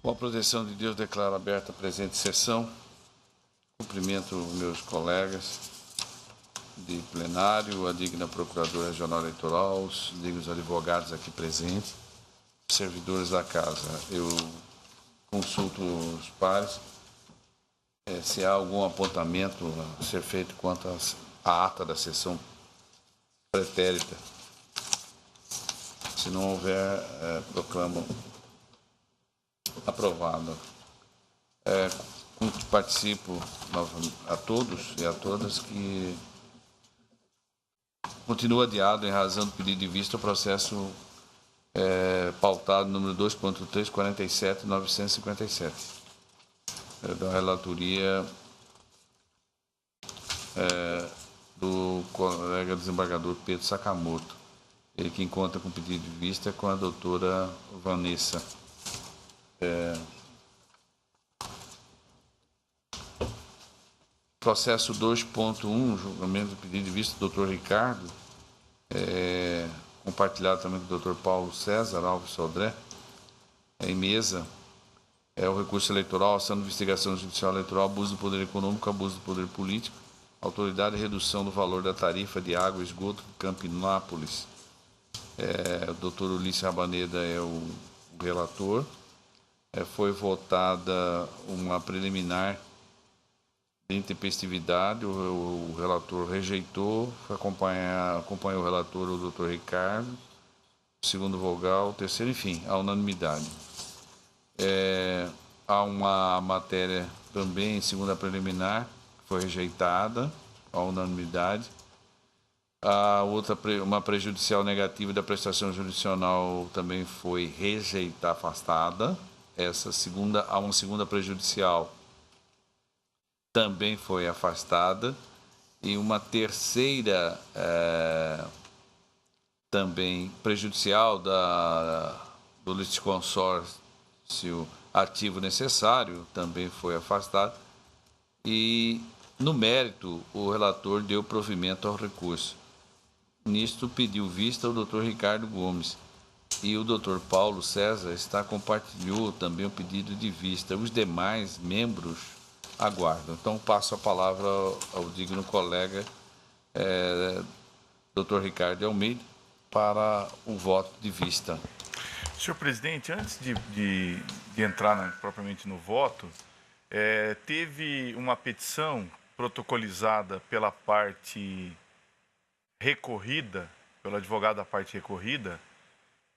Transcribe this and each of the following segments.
Com a proteção de Deus, declaro aberta a presente sessão. Cumprimento meus colegas de plenário, a digna Procuradora Regional Eleitoral, os dignos advogados aqui presentes, servidores da Casa. Eu consulto os pares se há algum apontamento a ser feito quanto à ata da sessão pretérita. Se não houver, proclamo aprovado. Participo a todos e a todas que continua adiado em razão do pedido de vista o processo pautado número 2.347.957. Da relatoria do colega desembargador Pedro Sakamoto. Ele que encontra com pedido de vista com a doutora Vanessa. Processo 2.1, julgamento do pedido de vista do doutor Ricardo, compartilhado também com o doutor Paulo César Alves Sodré, em mesa, é o recurso eleitoral, ação de investigação judicial eleitoral, abuso do poder econômico, abuso do poder político, autoridade de redução do valor da tarifa de água e esgoto de Campinápolis. O doutor Ulisses Rabaneda é o relator. Foi votada uma preliminar de intempestividade, o relator rejeitou, acompanhou o relator, o doutor Ricardo, o segundo vogal, o terceiro, enfim, a unanimidade. Há uma matéria também, segunda preliminar, que foi rejeitada, a unanimidade. A outra, uma prejudicial negativa da prestação jurisdicional também foi rejeitada, afastada. Há uma segunda prejudicial também foi afastada. E uma terceira também prejudicial do litisconsórcio ativo necessário também foi afastada. E, no mérito, o relator deu provimento ao recurso. Nisto, pediu vista o doutor Ricardo Gomes. E o doutor Paulo César compartilhou também o pedido de vista. Os demais membros aguardam. Então, passo a palavra ao digno colega, doutor Ricardo Almeida, para o voto de vista. Senhor presidente, antes de entrar propriamente no voto, teve uma petição protocolizada pela parte recorrida, pelo advogado da parte recorrida,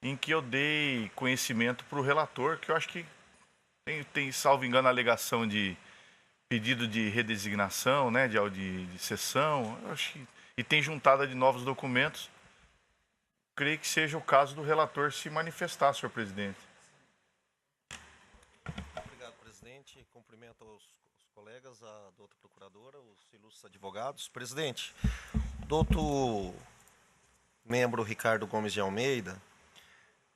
em que eu dei conhecimento para o relator, que eu acho que tem, salvo engano, a alegação de pedido de redesignação, né, de sessão, eu acho que, e tem juntada de novos documentos. Creio que seja o caso do relator se manifestar, senhor presidente. Obrigado, presidente. Cumprimento os colegas, a doutora procuradora, os ilustres advogados. Presidente, doutor membro Ricardo Gomes de Almeida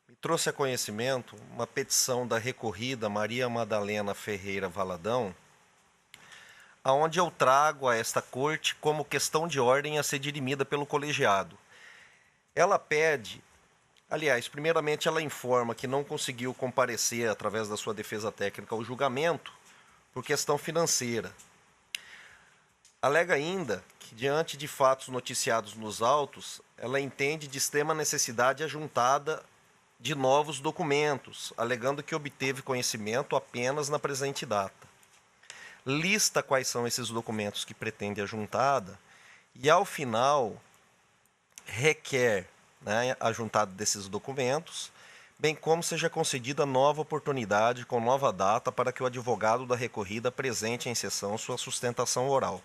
me trouxe a conhecimento uma petição da recorrida Maria Madalena Ferreira Valadão, aonde eu trago a esta corte como questão de ordem a ser dirimida pelo colegiado. Ela pede, aliás, primeiramente ela informa que não conseguiu comparecer através da sua defesa técnica ao julgamento por questão financeira. Alega ainda que, diante de fatos noticiados nos autos, ela entende de extrema necessidade a juntada de novos documentos, alegando que obteve conhecimento apenas na presente data. Lista quais são esses documentos que pretende a juntada e, ao final, requer, né, a juntada desses documentos, bem como seja concedida nova oportunidade com nova data para que o advogado da recorrida apresente em sessão sua sustentação oral.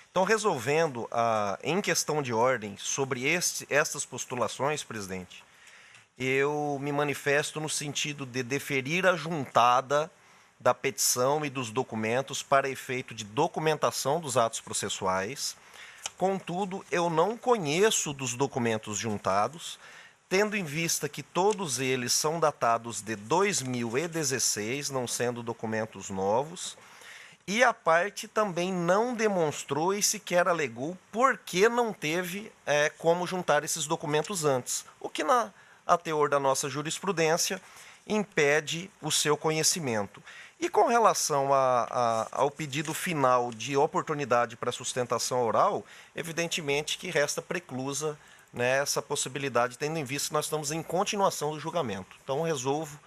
Então, resolvendo em questão de ordem sobre estas postulações, presidente, eu me manifesto no sentido de deferir a juntada da petição e dos documentos para efeito de documentação dos atos processuais. Contudo, eu não conheço dos documentos juntados, tendo em vista que todos eles são datados de 2016, não sendo documentos novos, e a parte também não demonstrou e sequer alegou por que não teve como juntar esses documentos antes, o que, a teor da nossa jurisprudência, impede o seu conhecimento. E com relação ao pedido final de oportunidade para sustentação oral, evidentemente que resta preclusa, né, essa possibilidade, tendo em vista que nós estamos em continuação do julgamento. Então, resolvo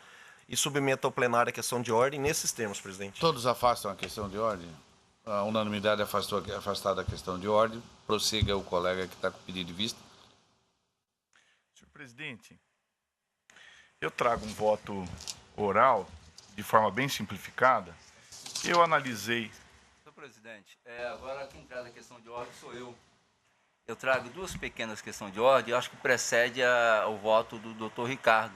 e submeto ao plenário a questão de ordem nesses termos, presidente. Todos afastam a questão de ordem? A unanimidade afastada a questão de ordem. Prossiga o colega que está com o pedido de vista. Senhor presidente, eu trago um voto oral de forma bem simplificada. Eu analisei... Senhor presidente, agora quem traz a questão de ordem sou eu. Eu trago duas pequenas questões de ordem, eu acho que precede o voto do doutor Ricardo,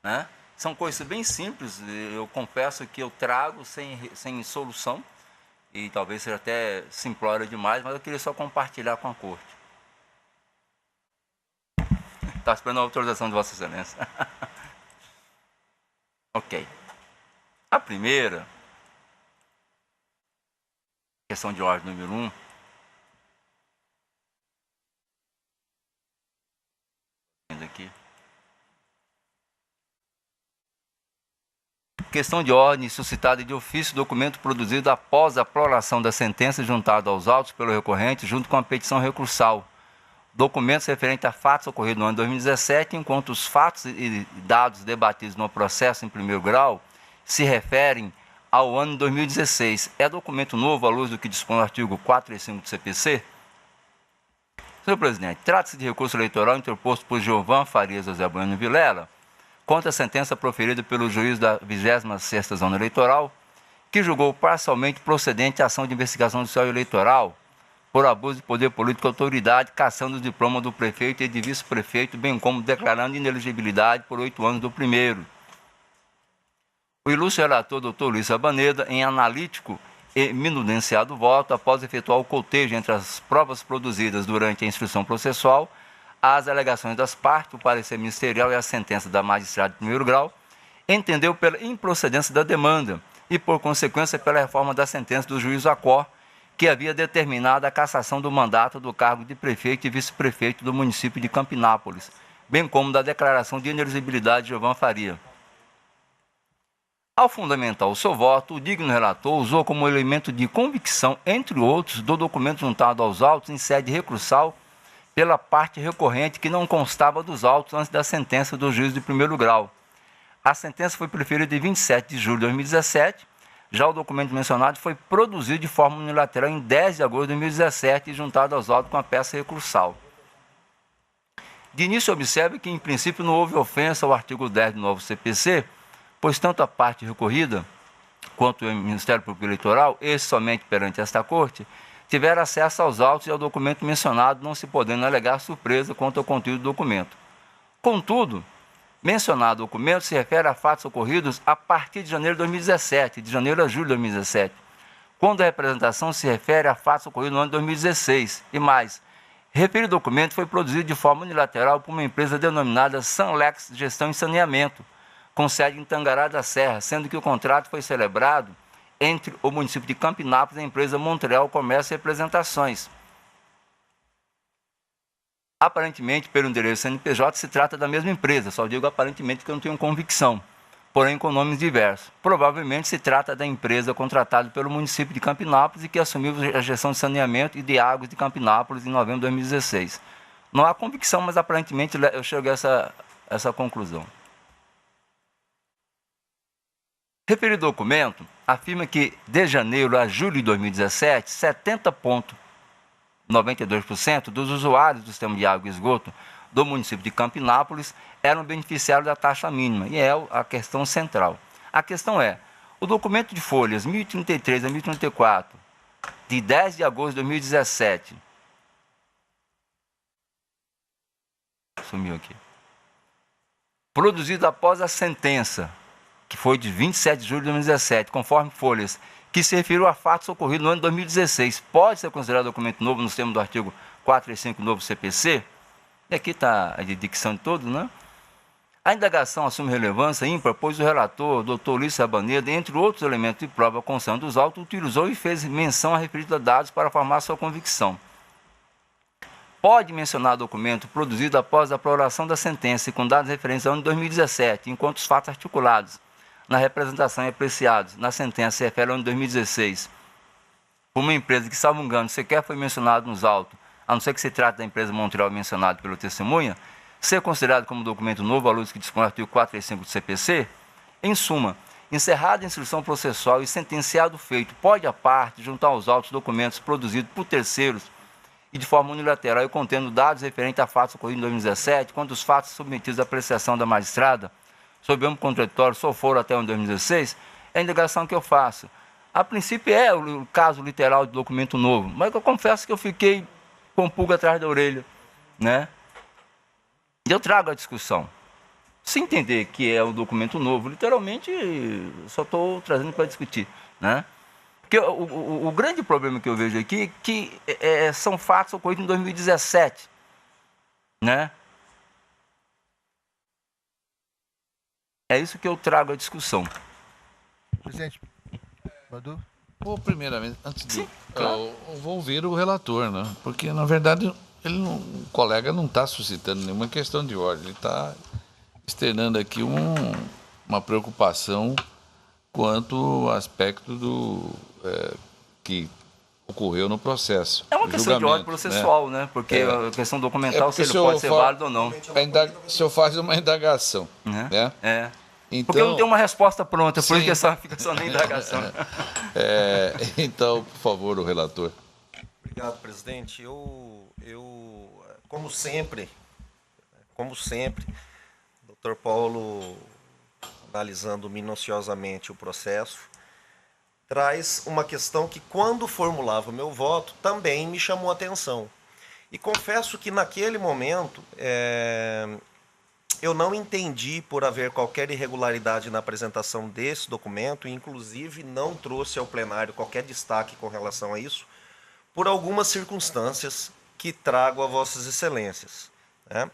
né? São coisas bem simples, eu confesso que eu trago sem solução, e talvez seja até simplória demais, mas eu queria só compartilhar com a Corte. Está esperando a autorização de Vossa Excelência. Ok. A primeira, questão de ordem número 1, aqui. Questão de ordem suscitada de ofício, documento produzido após a prolação da sentença juntado aos autos pelo recorrente, junto com a petição recursal. Documentos referentes a fatos ocorridos no ano 2017, enquanto os fatos e dados debatidos no processo em primeiro grau se referem ao ano 2016. É documento novo à luz do que dispõe o artigo 435 do CPC? Senhor presidente, trata-se de recurso eleitoral interposto por Giovan Farias José Bueno Vilela contra a sentença proferida pelo juiz da 26ª Zona Eleitoral, que julgou parcialmente procedente a ação de investigação judicial eleitoral por abuso de poder político e autoridade, cassando o diploma do prefeito e de vice-prefeito, bem como declarando inelegibilidade por 8 anos do primeiro. O ilustre relator, doutor Luiz Abaneda, em analítico e minudenciado voto, após efetuar o cotejo entre as provas produzidas durante a instrução processual, as alegações das partes, o parecer ministerial e a sentença da magistrada de primeiro grau, entendeu pela improcedência da demanda e, por consequência, pela reforma da sentença do juiz Acor, que havia determinado a cassação do mandato do cargo de prefeito e vice-prefeito do município de Campinápolis, bem como da declaração de inelegibilidade de Giovan Faria. Ao fundamentar o seu voto, o digno relator usou como elemento de convicção, entre outros, do documento juntado aos autos em sede recursal pela parte recorrente que não constava dos autos antes da sentença do juiz de primeiro grau. A sentença foi proferida em 27 de julho de 2017, já o documento mencionado foi produzido de forma unilateral em 10 de agosto de 2017 e juntado aos autos com a peça recursal. De início, observe que, em princípio, não houve ofensa ao artigo 10 do novo CPC, pois tanto a parte recorrida quanto o Ministério Público Eleitoral, esse somente perante esta Corte, tiveram acesso aos autos e ao documento mencionado, não se podendo alegar surpresa quanto ao conteúdo do documento. Contudo, mencionado documento se refere a fatos ocorridos a partir de janeiro de 2017, de janeiro a julho de 2017, quando a representação se refere a fatos ocorridos no ano de 2016. E mais, referido documento foi produzido de forma unilateral por uma empresa denominada Sanlex Gestão e Saneamento, com sede em Tangará da Serra, sendo que o contrato foi celebrado entre o município de Campinápolis e a empresa Montreal Comércio e Representações. Aparentemente, pelo endereço CNPJ, se trata da mesma empresa, só digo aparentemente porque eu não tenho convicção, porém com nomes diversos. Provavelmente se trata da empresa contratada pelo município de Campinápolis e que assumiu a gestão de saneamento e de águas de Campinápolis em novembro de 2016. Não há convicção, mas aparentemente eu chego a essa conclusão. Referido documento afirma que, de janeiro a julho de 2017, 70,92% dos usuários do sistema de água e esgoto do município de Campinápolis eram beneficiários da taxa mínima, e é a questão central. A questão é, o documento de folhas 1033 a 1034, de 10 de agosto de 2017, sumiu aqui, produzido após a sentença, que foi de 27 de julho de 2017, conforme folhas, que se referiu a fatos ocorridos no ano de 2016, pode ser considerado documento novo no termo do artigo 435 do novo CPC? E aqui está a dicção de todos, né? A indagação assume relevância ímpar, pois o relator, doutor Luiz Abaneda, entre outros elementos de prova constante dos autos, utilizou e fez menção a referidos dados para formar sua convicção. pode mencionar documento produzido após a aprovação da sentença e com dados referentes ao ano de 2017, enquanto os fatos articulados na representação e apreciados na sentença se referem ao ano de 2016, por uma empresa que, salvo engano, sequer foi mencionado nos autos, a não ser que se trate da empresa Montreal mencionada pelo testemunha, ser considerado como documento novo à luz que dispõe o artigo 435 do CPC, em suma, encerrada a instrução processual e sentenciado o feito, pode a parte juntar aos autos documentos produzidos por terceiros e de forma unilateral e contendo dados referentes a fatos ocorridos em 2017, quando os fatos submetidos à apreciação da magistrada, sob âmbito contraditório, só foram até o ano de 2016, é a indagação que eu faço. A princípio é o caso literal de documento novo, mas eu confesso que eu fiquei com pulga atrás da orelha, né? E eu trago a discussão. Se entender que é um documento novo, literalmente, só estou trazendo para discutir, né? Porque o grande problema que eu vejo aqui é que são fatos ocorridos em 2017, né? É isso que eu trago à discussão. Presidente, Badu? Bom, primeiramente, antes de... Sim, claro. eu vou ouvir o relator, né? Porque, na verdade, o colega não está suscitando nenhuma questão de ordem. Ele está externando aqui uma preocupação quanto ao aspecto que ocorreu no processo. É uma questão de ordem processual, né? Porque a questão documental, se ele pode ser válido ou não. O senhor faz uma indagação, né? Então, porque eu não tenho uma resposta pronta, por sim. isso que fica só na indagação. Então, por favor, o relator. Obrigado, presidente. Como sempre, Dr. Paulo, analisando minuciosamente o processo, traz uma questão que, quando formulava o meu voto, também me chamou a atenção. E confesso que, naquele momento, eu não entendi por haver qualquer irregularidade na apresentação desse documento, e, inclusive, não trouxe ao plenário qualquer destaque com relação a isso, por algumas circunstâncias que trago a vossas excelências, né?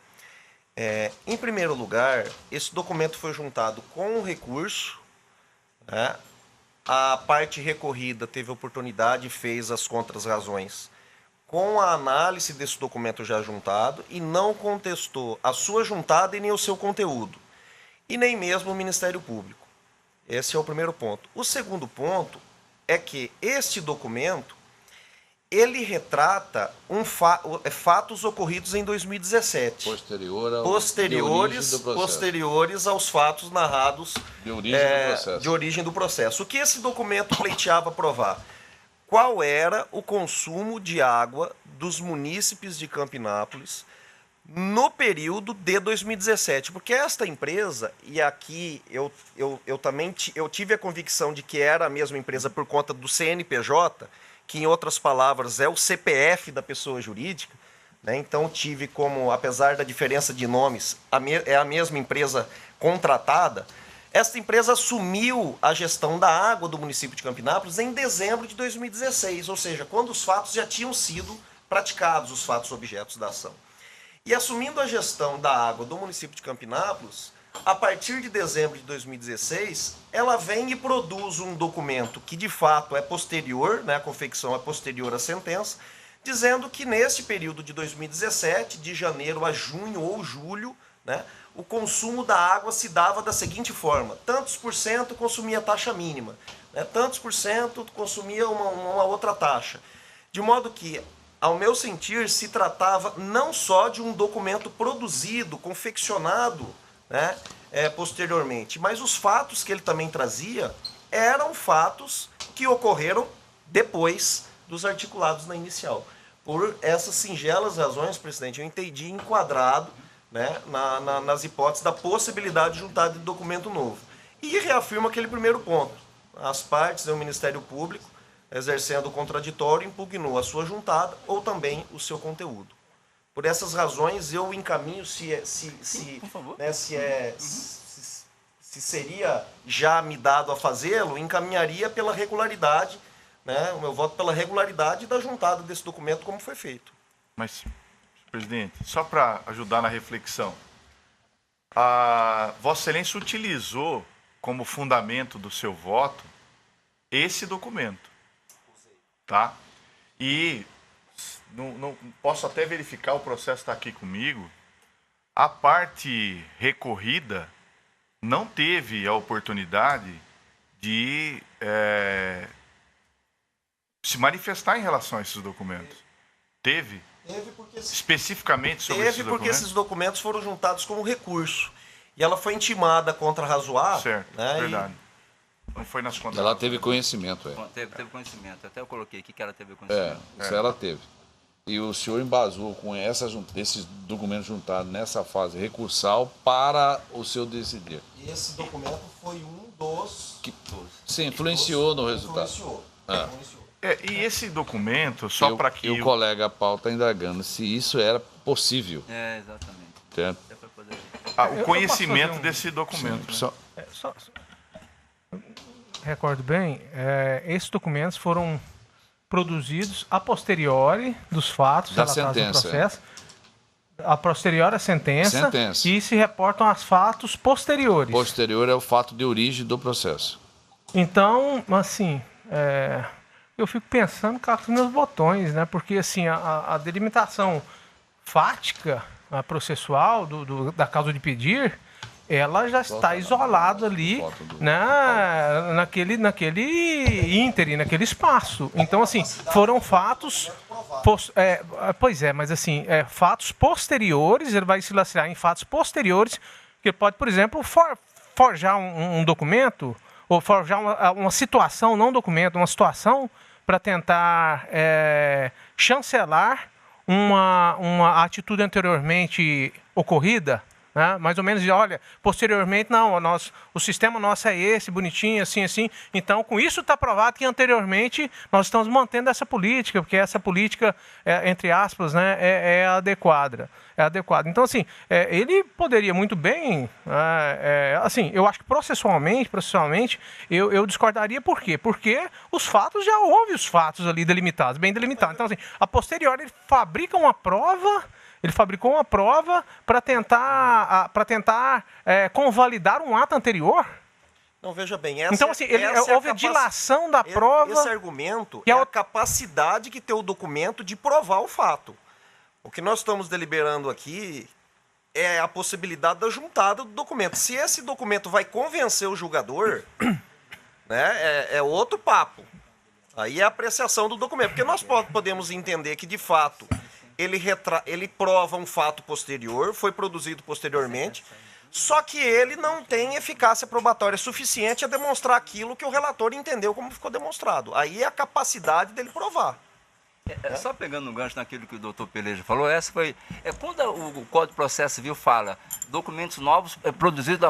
Em primeiro lugar, esse documento foi juntado com um recurso, né? A parte recorrida teve oportunidade e fez as contras-razões com a análise desse documento já juntado e não contestou a sua juntada e nem o seu conteúdo, e nem mesmo o Ministério Público. Esse é o primeiro ponto. O segundo ponto é que este documento, ele retrata fatos ocorridos em 2017. Posteriores aos fatos narrados de origem do processo. O que esse documento pleiteava provar? Qual era o consumo de água dos munícipes de Campinápolis no período de 2017? Porque esta empresa, e aqui eu também tive a convicção de que era a mesma empresa por conta do CNPJ, que, em outras palavras, é o CPF da pessoa jurídica, né? Então tive como, apesar da diferença de nomes, é a mesma empresa contratada. Esta empresa assumiu a gestão da água do município de Campinápolis em dezembro de 2016, ou seja, quando os fatos já tinham sido praticados, os fatos objetos da ação. E assumindo a gestão da água do município de Campinápolis, a partir de dezembro de 2016, ela vem e produz um documento que, de fato, é posterior, né, a confecção é posterior à sentença, dizendo que neste período de 2017, de janeiro a junho ou julho, né, o consumo da água se dava da seguinte forma: tantos por cento consumia taxa mínima, né, tantos por cento consumia uma outra taxa. De modo que, ao meu sentir, se tratava não só de um documento produzido, confeccionado, né, posteriormente, mas os fatos que ele também trazia eram fatos que ocorreram depois dos articulados na inicial. Por essas singelas razões, presidente, eu entendi enquadrado, né, nas hipóteses da possibilidade de juntar de documento novo. E reafirma aquele primeiro ponto: as partes, o Ministério Público, exercendo o contraditório, impugnou a sua juntada ou também o seu conteúdo. Por essas razões, eu encaminho, se seria já me dado a fazê-lo, encaminharia pela regularidade, né, o meu voto pela regularidade da juntada desse documento, como foi feito. Mas, presidente, só para ajudar na reflexão, a Vossa Excelência utilizou como fundamento do seu voto esse documento, tá? E posso até verificar, o processo está aqui comigo. A parte recorrida não teve a oportunidade de se manifestar em relação a esses documentos. Teve? Teve porque especificamente sobre esses documentos? Porque esses documentos foram juntados como recurso. E ela foi intimada contra razoar. Certo, né, verdade. Não foi nas contas. Ela teve conhecimento, Teve conhecimento. Até eu coloquei aqui que ela teve conhecimento. Isso ela teve. E o senhor embasou com esses documentos juntados nessa fase recursal para o seu decidir. E esse documento foi um dos... Que se influenciou no resultado. Influenciou. E esse documento, só para que... E o colega Paulo está indagando se isso era possível. Exatamente. Certo? O conhecimento desse documento. Recordo bem, esses documentos foram produzidos a posteriori dos fatos da relatados no sentença. processo, a posteriori à sentença, Sentença. e se reportam aos fatos posteriores. Posterior é o fato de origem do processo. Então, assim, eu fico pensando cá com os meus botões, né? Porque assim, a delimitação fática, a processual da causa de pedir, ela já está isolada ali, né, naquele ínterim, naquele espaço. Então, assim, foram fatos... pois é, mas assim, fatos posteriores, ele vai se lastrear em fatos posteriores, que pode, por exemplo, forjar um documento, ou forjar uma situação, não um documento, uma situação, para tentar chancelar uma atitude anteriormente ocorrida, né? Mais ou menos, olha, posteriormente, não, o sistema nosso é esse, bonitinho, assim, assim. Então, com isso está provado que anteriormente nós estamos mantendo essa política, porque essa política, entre aspas, né, é adequada. Então, assim, ele poderia muito bem, assim, eu acho que processualmente, eu discordaria. Por quê? Porque os fatos, já houve os fatos ali delimitados, bem delimitados. Então, assim, a posteriori ele fabrica uma prova... Ele fabricou uma prova para tentar convalidar um ato anterior. Não, veja bem, então, assim, houve a dilação da prova. Esse argumento é a capacidade que tem o documento de provar o fato. O que nós estamos deliberando aqui é a possibilidade da juntada do documento. Se esse documento vai convencer o julgador, né, é outro papo. Aí é a apreciação do documento. Porque nós podemos entender que, de fato... Ele prova um fato posterior, foi produzido posteriormente, só que ele não tem eficácia probatória suficiente a demonstrar aquilo que o relator entendeu como ficou demonstrado. Aí é a capacidade dele provar. Só pegando um gancho naquilo que o doutor Peleja falou, essa foi... quando o Código de Processo Civil fala documentos novos produzidos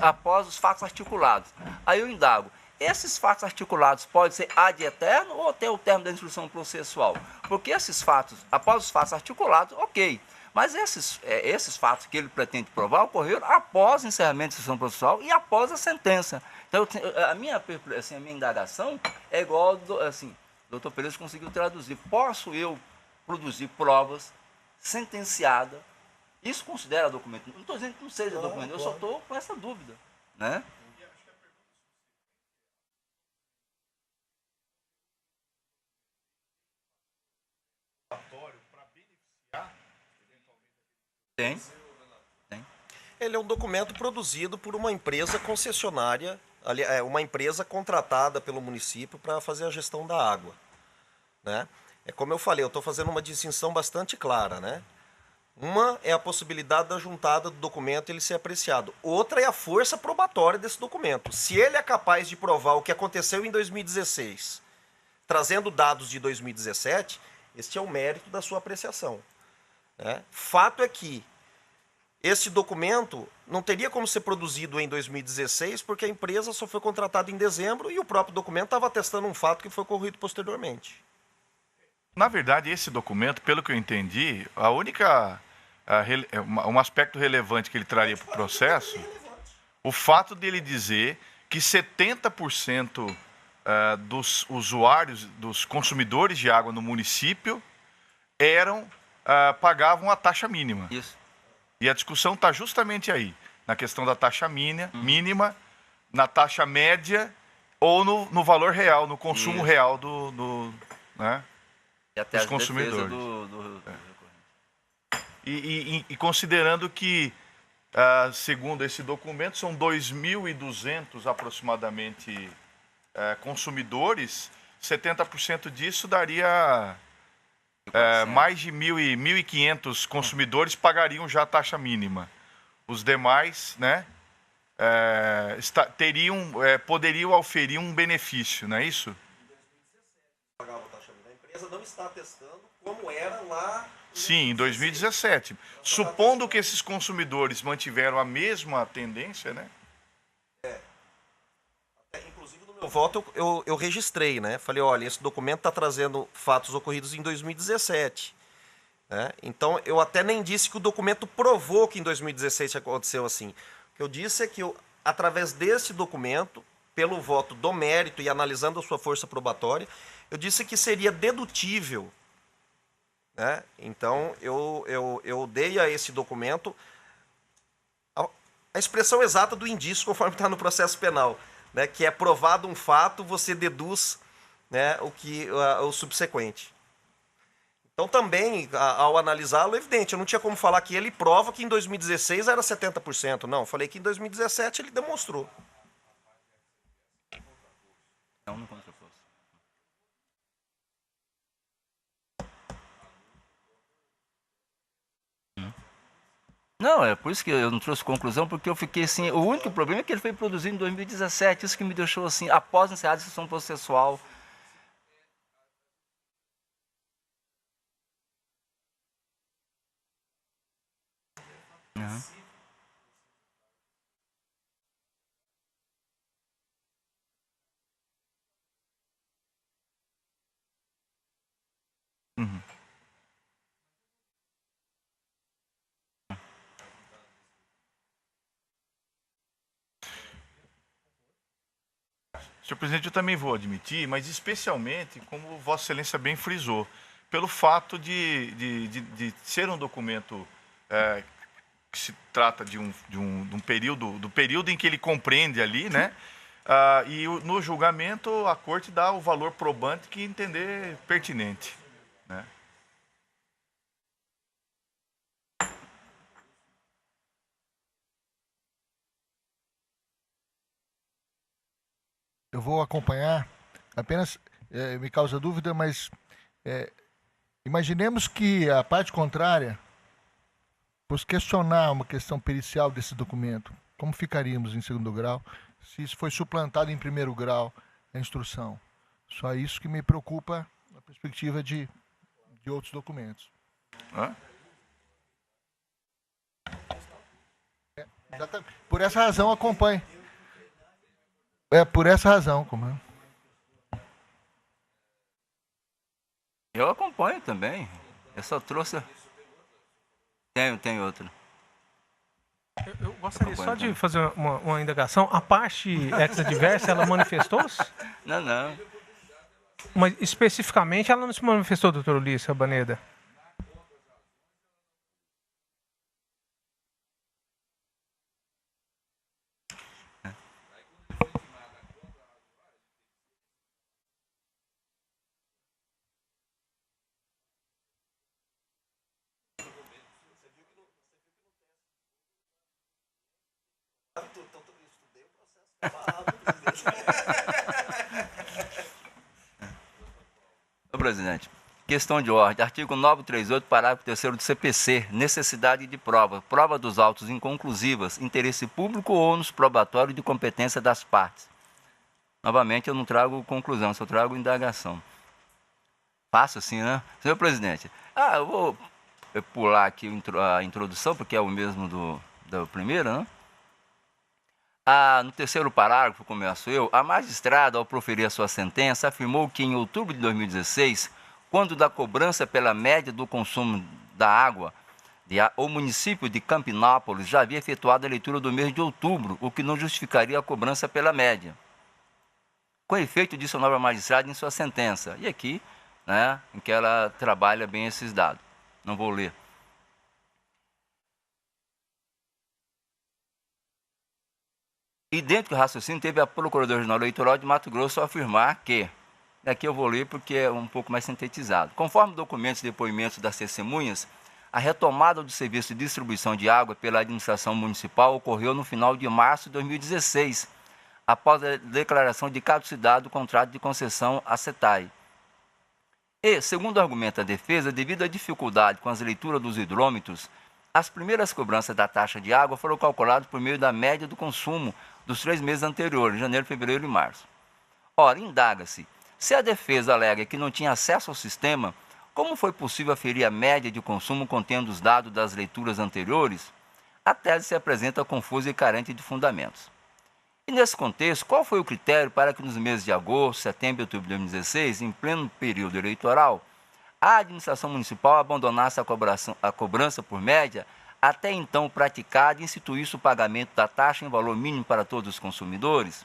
após os fatos articulados. Aí eu indago. Esses fatos articulados podem ser ad eterno ou até o termo da instrução processual? Porque esses fatos, após os fatos articulados, ok. Mas esses fatos que ele pretende provar ocorreram após o encerramento da instrução processual e após a sentença. Então, a minha indagação é igual, assim, o doutor Pereira conseguiu traduzir. Posso eu produzir provas sentenciadas? Isso considera documento? Não estou dizendo que não seja documento, eu só estou com essa dúvida, né? Tem. Ele é um documento produzido por uma empresa concessionária, uma empresa contratada pelo município para fazer a gestão da água, né? Como eu falei, eu estou fazendo uma distinção bastante clara, né? Uma é a possibilidade da juntada do documento ele ser apreciado. Outra é a força probatória desse documento. Se ele é capaz de provar o que aconteceu em 2016, trazendo dados de 2017, este é o mérito da sua apreciação. Fato é que esse documento não teria como ser produzido em 2016, porque a empresa só foi contratada em dezembro e o próprio documento estava atestando um fato que foi ocorrido posteriormente. Na verdade, esse documento, pelo que eu entendi, um aspecto relevante que ele traria para o processo, o fato dele dizer que 70% dos usuários, dos consumidores de água no município pagavam a taxa mínima. Isso. E a discussão está justamente aí, na questão da taxa mínima, na taxa média ou no valor real, no consumo real né? E até dos a defesa consumidores. do E considerando que, segundo esse documento, são 2.200 aproximadamente consumidores, 70% disso daria mais de 1.500 consumidores pagariam já a taxa mínima. Os demais, né, poderiam oferir um benefício, não é isso? Pagava a taxa mínima. A empresa não está testando como era lá. Sim, em 2017. Supondo que esses consumidores mantiveram a mesma tendência, né? Inclusive, no meu voto, eu registrei, né? Falei, olha, esse documento está trazendo fatos ocorridos em 2017. Né? Então, eu até nem disse que o documento provou que em 2016 aconteceu assim. O que eu disse é que, através desse documento, pelo voto do mérito e analisando a sua força probatória, eu disse que seria dedutível. Né? Então, eu dei a esse documento a expressão exata do indício, conforme está no processo penal, né? Que é provado um fato, você deduz, né, o subsequente. Então, também, ao analisá-lo, é evidente, eu não tinha como falar que ele prova que em 2016 era 70%. Não, eu falei que em 2017 ele demonstrou. Não, não contrapôs. Não, é por isso que eu não trouxe conclusão, porque eu fiquei assim, o único problema é que ele foi produzido em 2017, isso que me deixou assim, após encerrada a sessão processual. Uhum. Uhum. Senhor presidente, eu também vou admitir, mas especialmente, como Vossa Excelência bem frisou, pelo fato de ser um documento que se trata de um período, do período em que ele compreende ali, né? E no julgamento a corte dá o valor probante que entender pertinente, né? Eu vou acompanhar, apenas me causa dúvida, mas imaginemos que a parte contrária fosse questionar uma questão pericial desse documento. Como ficaríamos em segundo grau se isso foi suplantado em primeiro grau, a instrução? Só isso que me preocupa na perspectiva de outros documentos. Hã? Por essa razão, acompanhe. Por essa razão. Como Eu acompanho também. Eu só trouxe. Tenho outro. Eu gostaria só de fazer uma indagação. A parte ex-adversa, ela manifestou-se? Não. Mas especificamente ela não se manifestou, doutor Ulisses Rabaneda? Senhor presidente, questão de ordem. Artigo 938, parágrafo 3º do CPC. Necessidade de prova. Prova dos autos inconclusivas. Interesse público ou ônus probatório de competência das partes. Novamente, eu não trago conclusão, só trago indagação. Fácil assim, né? Senhor presidente, eu vou pular aqui a introdução, porque é o mesmo do primeiro, né? No terceiro parágrafo, começo eu, a magistrada, ao proferir a sua sentença, afirmou que em outubro de 2016, quando da cobrança pela média do consumo da água, o município de Campinópolis já havia efetuado a leitura do mês de outubro, o que não justificaria a cobrança pela média. Com efeito, disse a nova magistrada em sua sentença. E aqui, né, em que ela trabalha bem esses dados. Não vou ler. Idêntico raciocínio teve a Procuradora-Geral Eleitoral de Mato Grosso ao afirmar que, Daqui eu vou ler porque é um pouco mais sintetizado. Conforme documentos e depoimentos das testemunhas, a retomada do serviço de distribuição de água pela administração municipal ocorreu no final de março de 2016, após a declaração de caducidade do contrato de concessão à CETAI. E, segundo argumenta a defesa, devido à dificuldade com as leituras dos hidrômetros, as primeiras cobranças da taxa de água foram calculadas por meio da média do consumo dos 3 meses anteriores, janeiro, fevereiro e março. Ora, indaga-se, se a defesa alega que não tinha acesso ao sistema, como foi possível aferir a média de consumo contendo os dados das leituras anteriores? A tese se apresenta confusa e carente de fundamentos. E nesse contexto, qual foi o critério para que nos meses de agosto, setembro e outubro de 2016, em pleno período eleitoral, a administração municipal abandonasse a cobrança por média, até então praticada, e instituísse o pagamento da taxa em valor mínimo para todos os consumidores?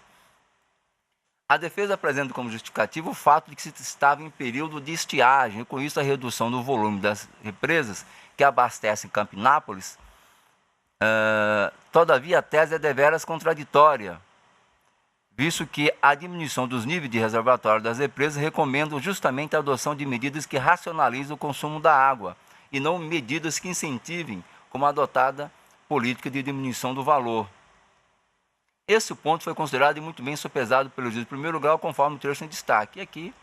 A defesa apresenta como justificativo o fato de que se estava em período de estiagem, e com isso a redução do volume das represas que abastecem Campinápolis. Todavia, a tese é deveras contraditória, visto que a diminuição dos níveis de reservatório das represas recomenda justamente a adoção de medidas que racionalizem o consumo da água, e não medidas que incentivem, como a adotada política de diminuição do valor. Esse ponto foi considerado e muito bem sopesado pelo juiz de primeiro grau, conforme o trecho em destaque. E aqui,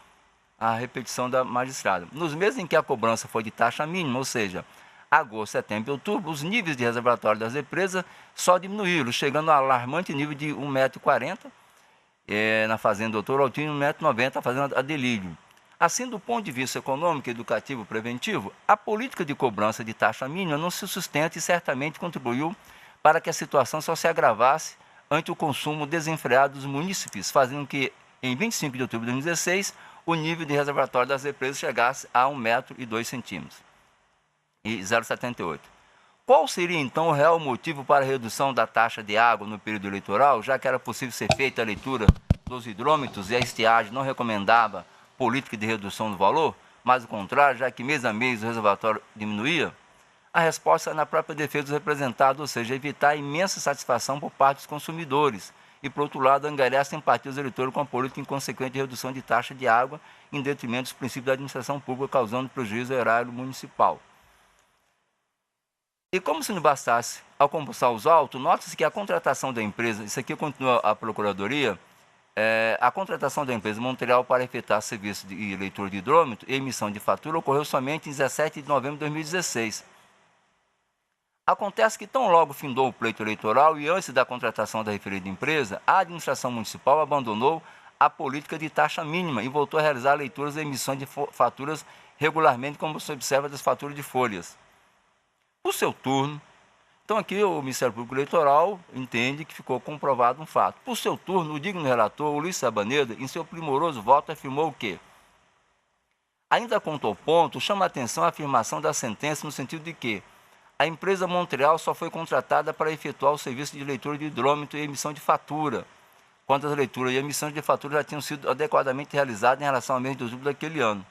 a repetição da magistrada. Nos meses em que a cobrança foi de taxa mínima, ou seja, agosto, setembro e outubro, os níveis de reservatório das represas só diminuíram, chegando ao alarmante nível de 1,40 m, na fazenda Doutor Altino, 1,90 m, na fazenda Adelírio. Assim, do ponto de vista econômico, educativo e preventivo, a política de cobrança de taxa mínima não se sustenta e certamente contribuiu para que a situação só se agravasse ante o consumo desenfreado dos munícipes, fazendo que, em 25 de outubro de 2016, o nível de reservatório das represas chegasse a 1,02 m e 0,78. Qual seria, então, o real motivo para a redução da taxa de água no período eleitoral, já que era possível ser feita a leitura dos hidrômetros e a estiagem não recomendava política de redução do valor, mas o contrário, já que mês a mês o reservatório diminuía? A resposta é na própria defesa do representado, ou seja, evitar a imensa satisfação por parte dos consumidores e, por outro lado, angariar a simpatia dos eleitores com a política inconsequente de redução de taxa de água em detrimento dos princípios da administração pública, causando prejuízo ao erário municipal. E como se não bastasse, ao compulsar os autos, nota-se que a contratação da empresa, isso aqui continua a Procuradoria, a contratação da empresa Montreal para efetuar serviço de leitura de hidrômetro e emissão de fatura ocorreu somente em 17 de novembro de 2016. Acontece que tão logo findou o pleito eleitoral e antes da contratação da referida empresa, a administração municipal abandonou a política de taxa mínima e voltou a realizar leituras e emissões de faturas regularmente, como se observa das faturas de folhas. Por seu turno, então aqui o Ministério Público Eleitoral entende que ficou comprovado um fato. Por seu turno, o digno relator, Ulisses Sabaneda, em seu primoroso voto, afirmou o quê? Ainda quanto ao ponto, chama a atenção a afirmação da sentença no sentido de que a empresa Montreal só foi contratada para efetuar o serviço de leitura de hidrômetro e emissão de fatura, quando as leituras e emissões de fatura já tinham sido adequadamente realizadas em relação ao mês de outubro daquele ano.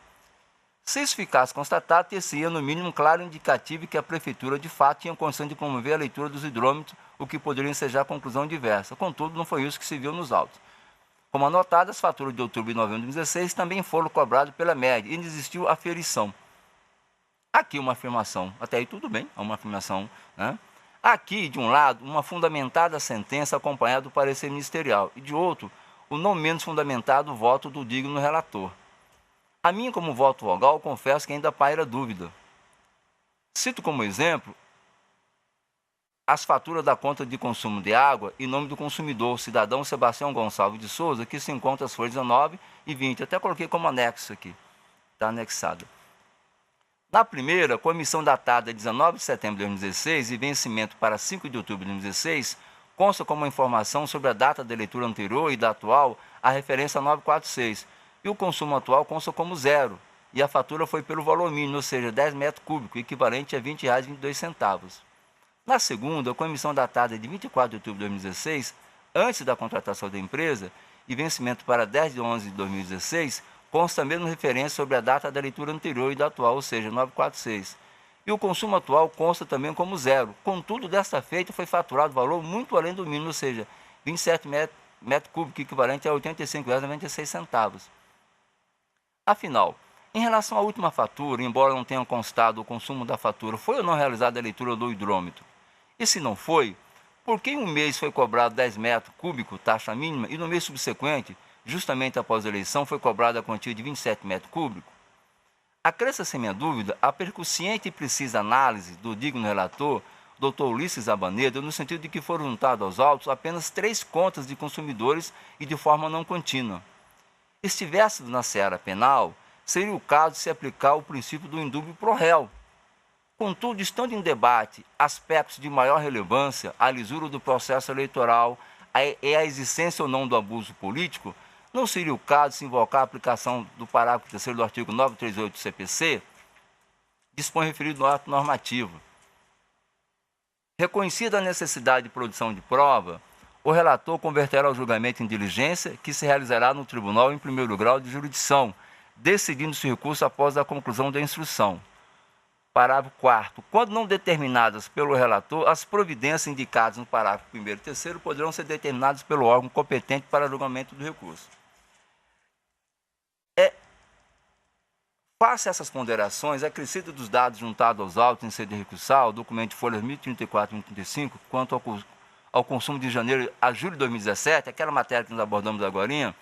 Se isso ficasse constatado, ter-se-ia no mínimo um claro indicativo que a Prefeitura de fato tinha condição de promover a leitura dos hidrômetros, o que poderia ensejar conclusão diversa. Contudo, não foi isso que se viu nos autos. Como anotado, as faturas de outubro e novembro de 2016 também foram cobradas pela média e não existiu aferição. Aqui uma afirmação, até aí tudo bem, é uma afirmação, né? Aqui, de um lado, uma fundamentada sentença acompanhada do parecer ministerial e, de outro, o não menos fundamentado voto do digno relator. A mim, como voto vogal, confesso que ainda paira dúvida. Cito como exemplo as faturas da conta de consumo de água em nome do consumidor, cidadão Sebastião Gonçalves de Souza, que se encontra as folhas 19 e 20. Até coloquei como anexo aqui, está anexado. Na primeira, com emissão datada 19 de setembro de 2016 e vencimento para 5 de outubro de 2016, consta como informação sobre a data da leitura anterior e da atual a referência 946, e o consumo atual consta como 0, e a fatura foi pelo valor mínimo, ou seja, 10 metros cúbicos, equivalente a R$ 20,22. Na segunda, com emissão datada de 24 de outubro de 2016, antes da contratação da empresa, e vencimento para 10 de 11 de 2016, consta a mesma referência sobre a data da leitura anterior e da atual, ou seja, 946. E o consumo atual consta também como 0. Contudo, desta feita foi faturado valor muito além do mínimo, ou seja, 27 metros cúbicos, equivalente a R$ 85,96. Afinal, em relação à última fatura, embora não tenha constado o consumo da fatura, foi ou não realizada a leitura do hidrômetro? E se não foi, por que em um mês foi cobrado 10 metros cúbicos, taxa mínima, e no mês subsequente, justamente após a eleição, foi cobrada a quantia de 27 metros cúbicos? Acresce sem minha dúvida a percussiente e precisa análise do digno relator, Dr. Ulisses Abanedo, no sentido de que foram juntados aos autos apenas 3 contas de consumidores e de forma não contínua. Estivesse na seara penal, seria o caso de se aplicar o princípio do indúbio pro réu. Contudo, estando em debate aspectos de maior relevância, a lisura do processo eleitoral e a existência ou não do abuso político, não seria o caso de se invocar a aplicação do parágrafo 3º do artigo 938 do CPC, dispõe referido no ato normativo. Reconhecida a necessidade de produção de prova, o relator converterá o julgamento em diligência, que se realizará no tribunal em primeiro grau de jurisdição, decidindo-se o recurso após a conclusão da instrução. Parágrafo 4º. Quando não determinadas pelo relator, as providências indicadas no parágrafo 1º e 3º poderão ser determinadas pelo órgão competente para julgamento do recurso. Face a essas ponderações, acrescido dos dados juntados aos autos em sede recursal, documento de folhas 1034 e 1035, quanto ao consumo de janeiro a julho de 2017, aquela matéria que nós abordamos agora,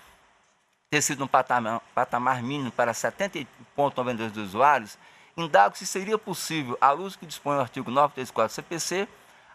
ter sido um patamar mínimo para 70,92 dos usuários, indago se seria possível, à luz que dispõe o artigo 934 do CPC,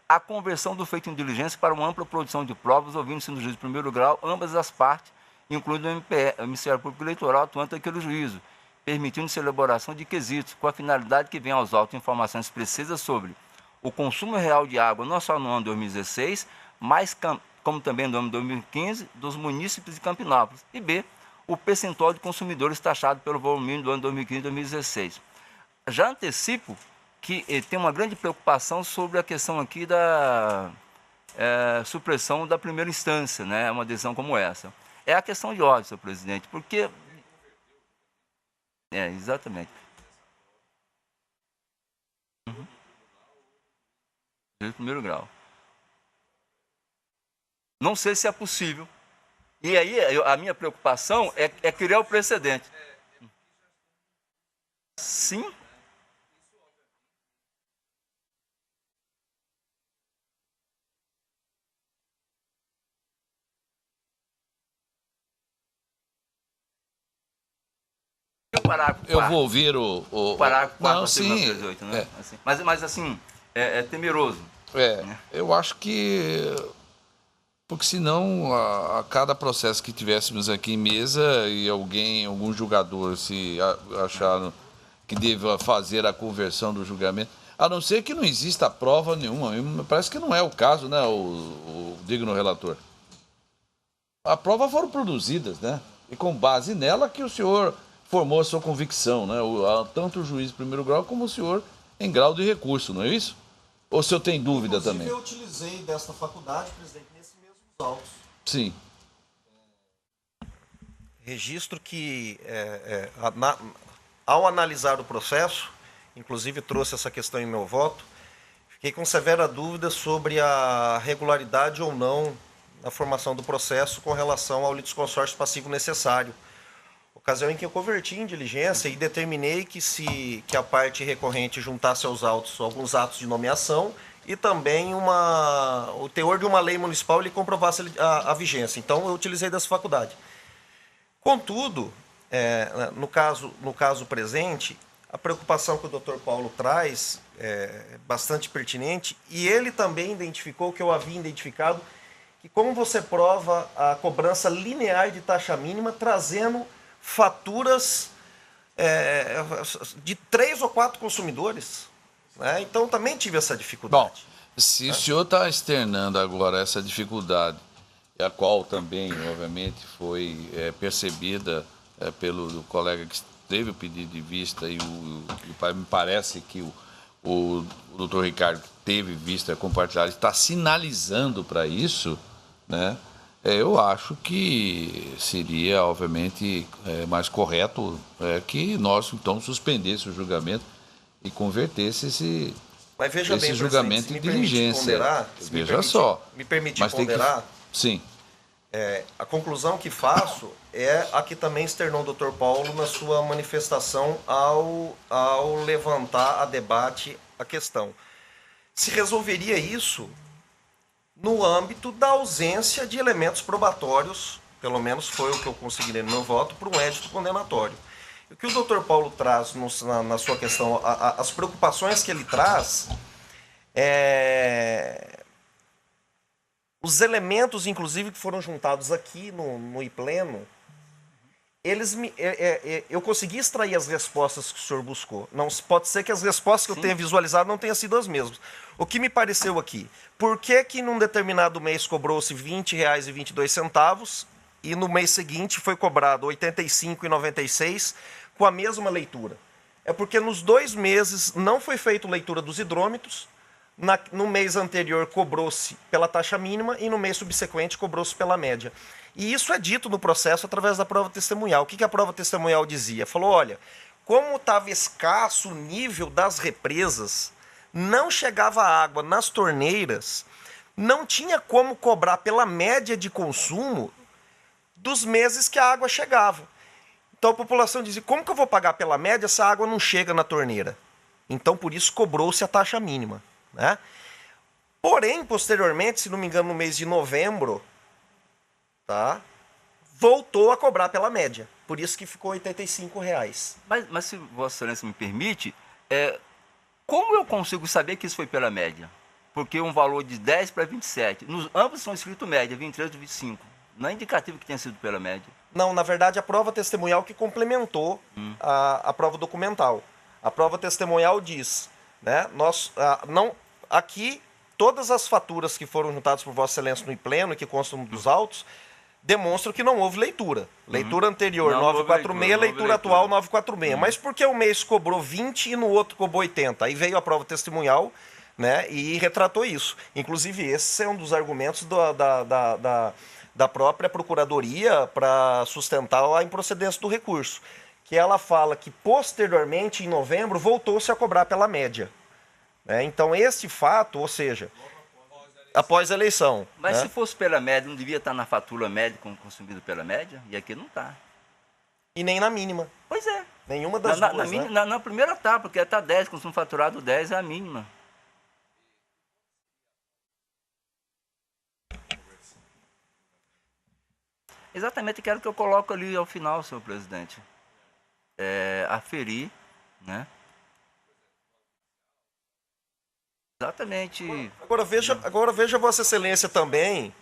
a conversão do feito em diligência para uma ampla produção de provas, ouvindo-se no juízo de primeiro grau ambas as partes, incluindo o Ministério Público Eleitoral atuante aquele juízo, permitindo-se a elaboração de quesitos, com a finalidade que venham aos autos informações precisas sobre o consumo real de água, não só no ano de 2016, mas como também no ano de 2015, dos munícipes de Campinópolis. E B, o percentual de consumidores taxado pelo volume do ano 2015 e 2016. Já antecipo que tem uma grande preocupação sobre a questão aqui da supressão da primeira instância, né, uma decisão como essa. É a questão de ordem, senhor presidente, porque... exatamente. De primeiro grau. Não sei se é possível. E aí, a minha preocupação é criar o precedente. Sim. Eu vou ouvir o parágrafo 4 não, sim, 38, né? Assim, mas assim, é temeroso. Eu acho que... Porque senão, a cada processo que tivéssemos aqui em mesa e algum julgador se achar que deva fazer a conversão do julgamento, a não ser que não exista prova nenhuma, parece que não é o caso, né, o digno relator. As provas foram produzidas, né? E com base nela que o senhor formou a sua convicção, né? Tanto o juiz de primeiro grau como o senhor em grau de recurso, não é isso? Ou o senhor tem dúvida também? Eu utilizei desta faculdade, presidente, nesses mesmos autos. Sim. Registro que, ao analisar o processo, inclusive trouxe essa questão em meu voto, fiquei com severa dúvida sobre a regularidade ou não na formação do processo com relação ao litisconsórcio passivo necessário. Ocasião em que eu converti em diligência e determinei que a parte recorrente juntasse aos autos alguns atos de nomeação e também o teor de uma lei municipal ele comprovasse a vigência. Então, eu utilizei dessa faculdade. Contudo, no caso presente, a preocupação que o Dr. Paulo traz é bastante pertinente e ele também identificou, que eu havia identificado, que como você prova a cobrança linear de taxa mínima trazendo faturas de 3 ou 4 consumidores, né? Então também tive essa dificuldade. Bom, se o senhor está externando agora essa dificuldade, a qual também, obviamente, foi percebida pelo colega que teve o pedido de vista e me parece que o doutor Ricardo, que teve vista compartilhada, está sinalizando para isso, né? Eu acho que seria, obviamente, mais correto que nós, então, suspendesse o julgamento e convertesse esse julgamento em diligência. Me permitir ponderar? Sim. A conclusão que faço é a que também externou o Dr. Paulo na sua manifestação ao levantar a debate a questão. Se resolveria isso no âmbito da ausência de elementos probatórios, pelo menos foi o que eu consegui ler no meu voto, para um édito condenatório. O que o Dr. Paulo traz na sua questão, as preocupações que ele traz, os elementos, inclusive, que foram juntados aqui no IPleno, eu consegui extrair as respostas que o senhor buscou. Não, pode ser que as respostas que eu tenha visualizado não tenham sido as mesmas. O que me pareceu aqui? Por que num determinado mês cobrou-se R$ 20,22 e no mês seguinte foi cobrado R$ 85,96 com a mesma leitura? É porque nos 2 meses não foi feita leitura dos hidrômetros, no mês anterior cobrou-se pela taxa mínima e no mês subsequente cobrou-se pela média. E isso é dito no processo através da prova testemunhal. O que a prova testemunhal dizia? Falou, olha, como estava escasso o nível das represas, não chegava água nas torneiras, não tinha como cobrar pela média de consumo dos meses que a água chegava. Então a população dizia, como que eu vou pagar pela média se a água não chega na torneira? Então por isso cobrou-se a taxa mínima. Né? Porém, posteriormente, se não me engano, no mês de novembro, tá, voltou a cobrar pela média. Por isso que ficou R$ 85. Mas se Vossa Excelência me permite, como eu consigo saber que isso foi pela média? Porque um valor de 10 para 27, ambos são escritos média, 23 e 25. Não é indicativo que tenha sido pela média. Não, na verdade, a prova testemunhal que complementou a prova documental. A prova testemunhal diz, né, aqui, todas as faturas que foram juntadas por Vossa Excelência no IPleno, que constam dos autos, demonstram que não houve leitura. Leitura anterior, não 946, leitura atual, 946. Mas por que um mês cobrou 20 e no outro cobrou 80? Aí veio a prova testemunhal, né, e retratou isso. Inclusive, esse é um dos argumentos da própria Procuradoria para sustentar a improcedência do recurso. Que ela fala que, posteriormente, em novembro, voltou-se a cobrar pela média. Então, esse fato, ou seja, após a eleição. Mas se fosse pela média, não devia estar na fatura média consumido pela média? E aqui não está. E nem na mínima. Pois é. Nenhuma das duas, né? Na primeira tá, porque está 10, consumo faturado 10 é a mínima. Exatamente, quero que eu coloque ali ao final, senhor presidente. Aferir, né? Exatamente. Agora veja Vossa Excelência também.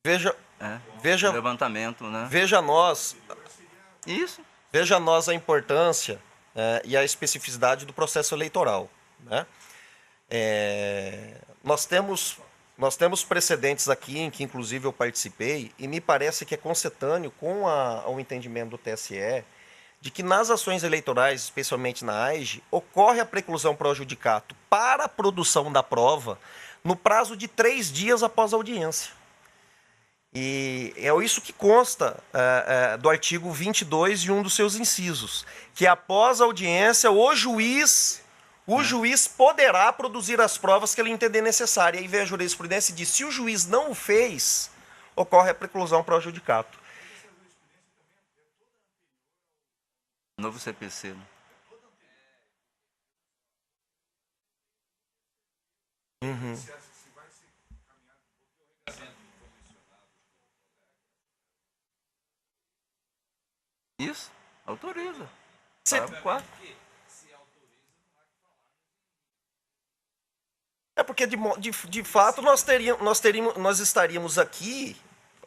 Veja levantamento, né? Veja nós. Isso. Veja nós a importância e a especificidade do processo eleitoral, né? Nós temos precedentes aqui em que inclusive eu participei e me parece que é concetâneo com o entendimento do TSE de que nas ações eleitorais, especialmente na AIGE, ocorre a preclusão pro judicato para a produção da prova no prazo de 3 dias após a audiência. E é isso que consta do artigo 22 de um dos seus incisos, que após a audiência o juiz poderá produzir as provas que ele entender necessárias. Aí vem a jurisprudência e diz, se o juiz não o fez, ocorre a preclusão pro judicato. Novo CPC, né? Isso, autoriza. Porque de fato nós estaríamos aqui,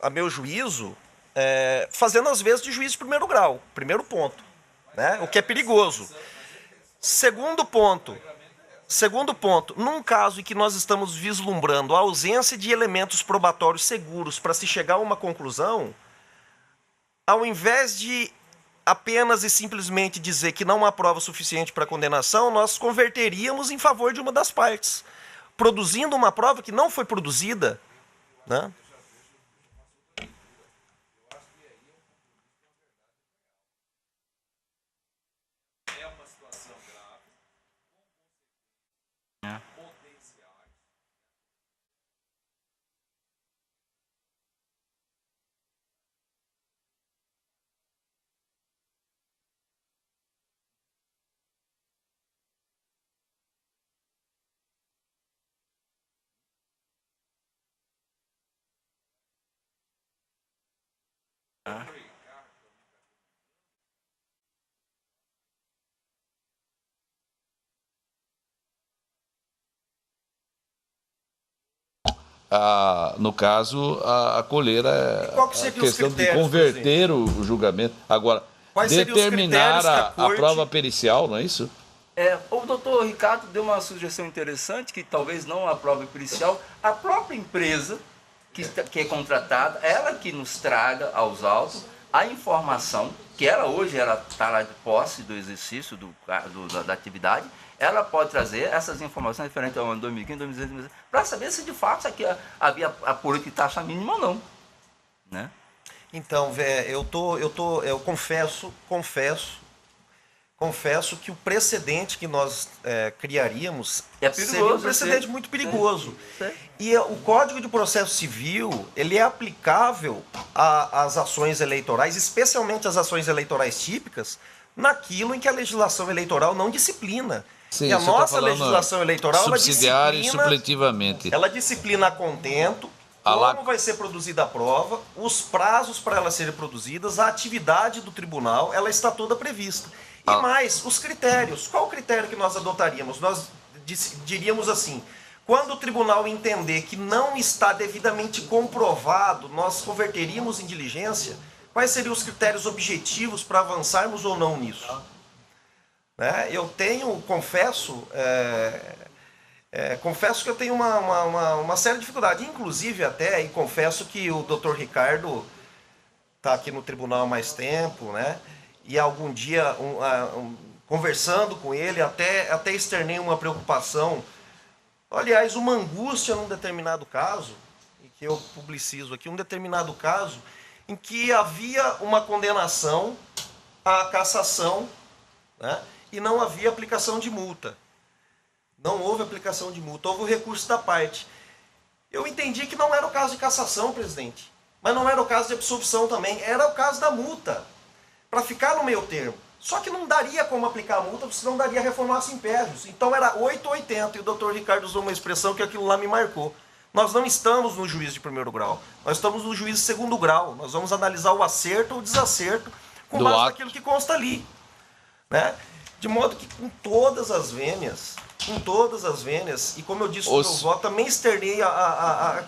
a meu juízo, fazendo as vezes de juiz de primeiro grau, primeiro ponto, né? O que é perigoso. Segundo ponto, num caso em que nós estamos vislumbrando a ausência de elementos probatórios seguros para se chegar a uma conclusão, ao invés de apenas e simplesmente dizer que não há prova suficiente para condenação, nós converteríamos em favor de uma das partes, produzindo uma prova que não foi produzida, né? No caso, a coleira, Qual que a seriam os questão de critérios, converter o julgamento. Agora, Quais seriam os determinar critérios que a a corte- prova pericial, não é isso? O doutor Ricardo deu uma sugestão interessante, que talvez não a prova pericial, a própria empresa que é contratada, ela que nos traga aos autos a informação, que ela hoje está lá de posse do exercício da atividade, ela pode trazer essas informações referentes ao ano 2015, 2016, para saber se de fato aqui havia a política de taxa mínima ou não. Né? Então, eu confesso que o precedente que nós criaríamos É perigoso, seria um precedente muito perigoso. E o Código de Processo Civil, ele é aplicável às ações eleitorais, especialmente às ações eleitorais típicas, naquilo em que a legislação eleitoral não disciplina. Sim, e a você tá nossa falando legislação eleitoral, subsidiária e supletivamente. ela disciplina a contento, como vai ser produzida a prova, os prazos para ela serem produzidas, a atividade do tribunal, ela está toda prevista. E mais, os critérios. Qual o critério que nós adotaríamos? Nós diríamos assim, quando o tribunal entender que não está devidamente comprovado, nós converteríamos em diligência. Quais seriam os critérios objetivos para avançarmos ou não nisso? Né? Eu confesso que eu tenho uma séria dificuldade, inclusive até, e confesso que o doutor Ricardo está aqui no tribunal há mais tempo, né? E algum dia, conversando com ele, até externei uma preocupação, aliás, uma angústia num determinado caso, e que eu publicizo aqui, um determinado caso, em que havia uma condenação à cassação, né? E não havia aplicação de multa. Não houve aplicação de multa, houve o recurso da parte. Eu entendi que não era o caso de cassação, presidente, mas não era o caso de absolvição também, era o caso da multa, para ficar no meio termo. Só que não daria como aplicar a multa, senão daria reformar impérios. Então era 880, e o doutor Ricardo usou uma expressão que aquilo lá me marcou. Nós não estamos no juízo de primeiro grau, nós estamos no juízo de segundo grau. Nós vamos analisar o acerto ou o desacerto com base naquilo que consta ali. Né? De modo que com todas as vênias, e como eu disse no meu voto, também externei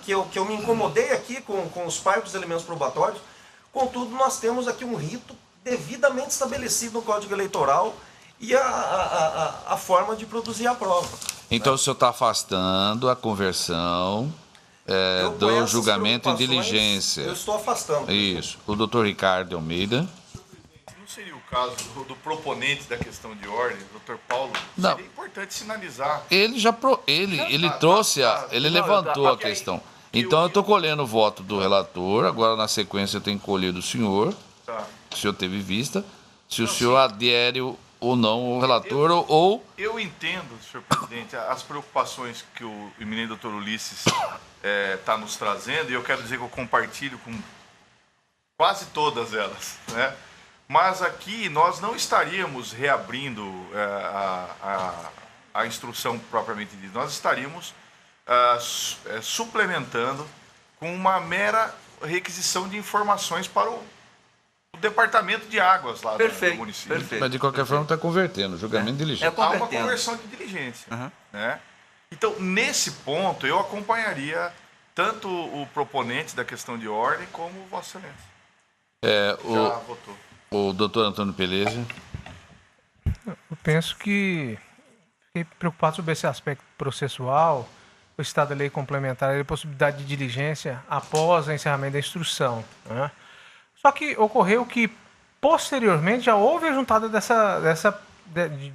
que eu me incomodei aqui com os parcos elementos probatórios, contudo nós temos aqui um rito devidamente estabelecido no Código Eleitoral e a forma de produzir a prova. Então o senhor está afastando a conversão do julgamento em diligência. Eu estou afastando. Isso. O doutor Ricardo Almeida. Seria o caso do proponente da questão de ordem, Dr. Paulo? Não. Seria importante sinalizar. Ele levantou a questão. Então eu estou colhendo o voto do relator, agora na sequência eu tenho que colher do senhor, que o senhor teve vista, se o senhor adere ou não ao relator ou... Eu entendo, senhor presidente, as preocupações que o eminente doutor Ulisses está nos trazendo, e eu quero dizer que eu compartilho com quase todas elas, né? Mas aqui nós não estaríamos reabrindo a instrução propriamente dita. Nós estaríamos suplementando com uma mera requisição de informações para o departamento de águas lá do município. Perfeito. Mas de qualquer forma está convertendo, julgamento diligente. Há uma conversão de diligência. Né? Então, nesse ponto, eu acompanharia tanto o proponente da questão de ordem como o Vossa Excelência. Já votou. O doutor Antônio Peleza. Eu penso que fiquei preocupado sobre esse aspecto processual, o estado da lei complementar e a possibilidade de diligência após o encerramento da instrução. Né? Só que ocorreu que, posteriormente, já houve a juntada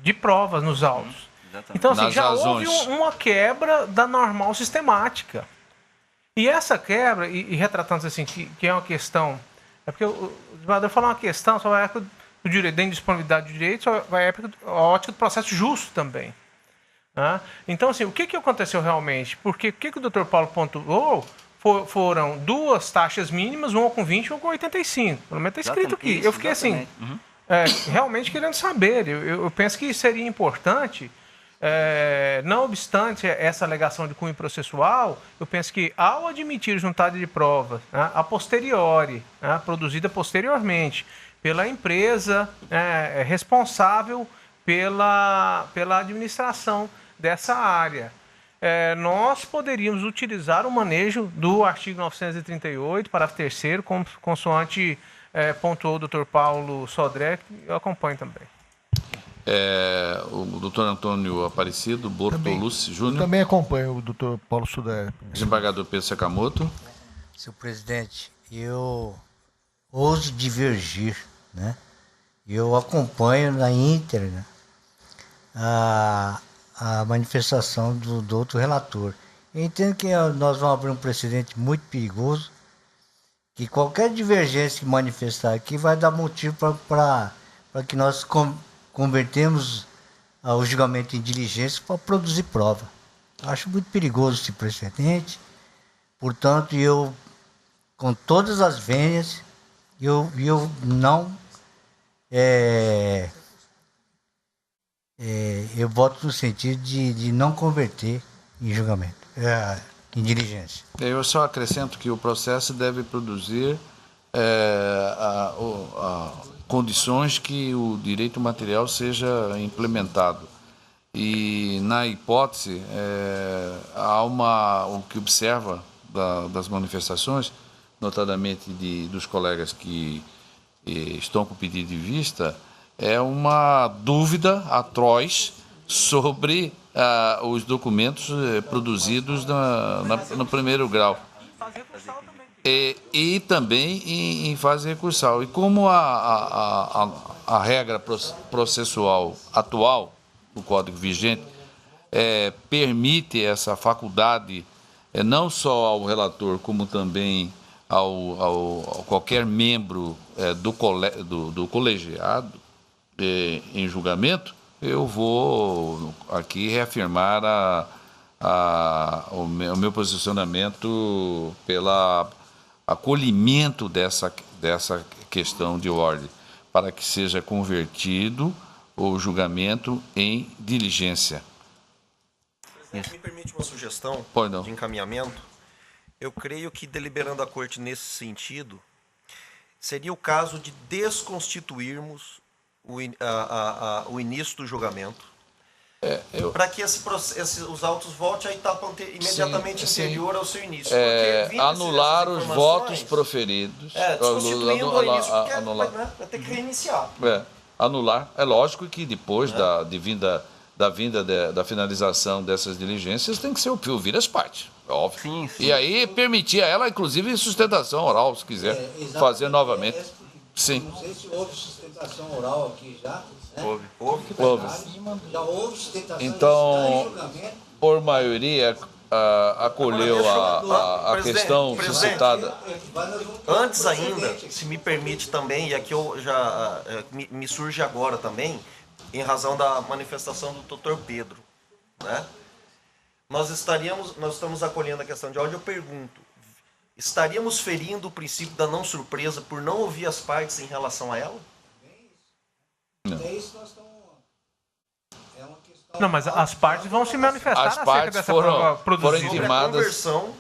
de provas nos autos. Então, assim, já houve uma quebra da normal sistemática. E essa quebra, e retratando assim, que é uma questão... É porque o desembargador falou uma questão sobre a época do direito, da indisponibilidade do direito, sobre a ótica do processo justo também. Né? Então, assim, o que aconteceu realmente? Porque o que o doutor Paulo pontuou foram duas taxas mínimas, uma com 20 e uma com 85. Pelo menos está escrito aqui. Eu fiquei assim, realmente querendo saber. Eu penso que seria importante não obstante essa alegação de cunho processual, eu penso que ao admitir juntada de provas, né, a posteriori, né, produzida posteriormente pela empresa responsável pela administração dessa área, nós poderíamos utilizar o manejo do artigo 938, parágrafo 3º, consoante pontuou o Dr. Paulo Sodré, que eu acompanho também. O doutor Antônio Aparecido Bortolucci Júnior. Também acompanho o doutor Paulo Sodré. Desembargador Pedro Sakamoto. Senhor presidente, eu ouso divergir, né? Eu acompanho na íntegra a manifestação do outro relator. Eu entendo que nós vamos abrir um precedente muito perigoso, que qualquer divergência que manifestar aqui vai dar motivo para que nós convertemos o julgamento em diligência para produzir prova. Acho muito perigoso esse precedente. Portanto, eu, com todas as vênias, eu não... eu voto no sentido de não converter em julgamento, em diligência. Eu só acrescento que o processo deve produzir condições que o direito material seja implementado. E, na hipótese, há o que observa das manifestações, notadamente dos colegas que estão com pedido de vista, é uma dúvida atroz sobre os documentos produzidos no primeiro grau. E também em fase recursal. E como a regra processual atual do Código vigente permite essa faculdade não só ao relator, como também ao qualquer membro do colegiado em julgamento, eu vou aqui reafirmar o meu posicionamento pelo acolhimento dessa questão de ordem, para que seja convertido o julgamento em diligência. Me permite uma sugestão Pode, de encaminhamento? Eu creio que, deliberando a Corte nesse sentido, seria o caso de desconstituirmos o início do julgamento, para que os autos voltem à etapa imediatamente anterior ao seu início. Anular os votos proferidos. Desconstituindo o início, porque vai ter que reiniciar. Anular. É lógico que depois da finalização dessas diligências tem que ser ouvir as partes. Óbvio. Sim. E aí permitir a ela, inclusive, sustentação oral, se quiser fazer novamente. Sim. Não sei se houve sustentação oral aqui já. Né? Houve. Já houve sustentação então, em julgamento. Por maioria, acolheu a questão suscitada. Antes ainda, se me permite também, e aqui eu já me surge agora também, em razão da manifestação do Dr. Pedro, né? Nós estamos acolhendo a questão de ordem. Eu pergunto, estaríamos ferindo o princípio da não surpresa por não ouvir as partes em relação a ela? Não. É isso que nós estamos... É uma questão... Não, mas as partes vão se manifestar As partes foram produzida. intimadas. Sobre a conversão,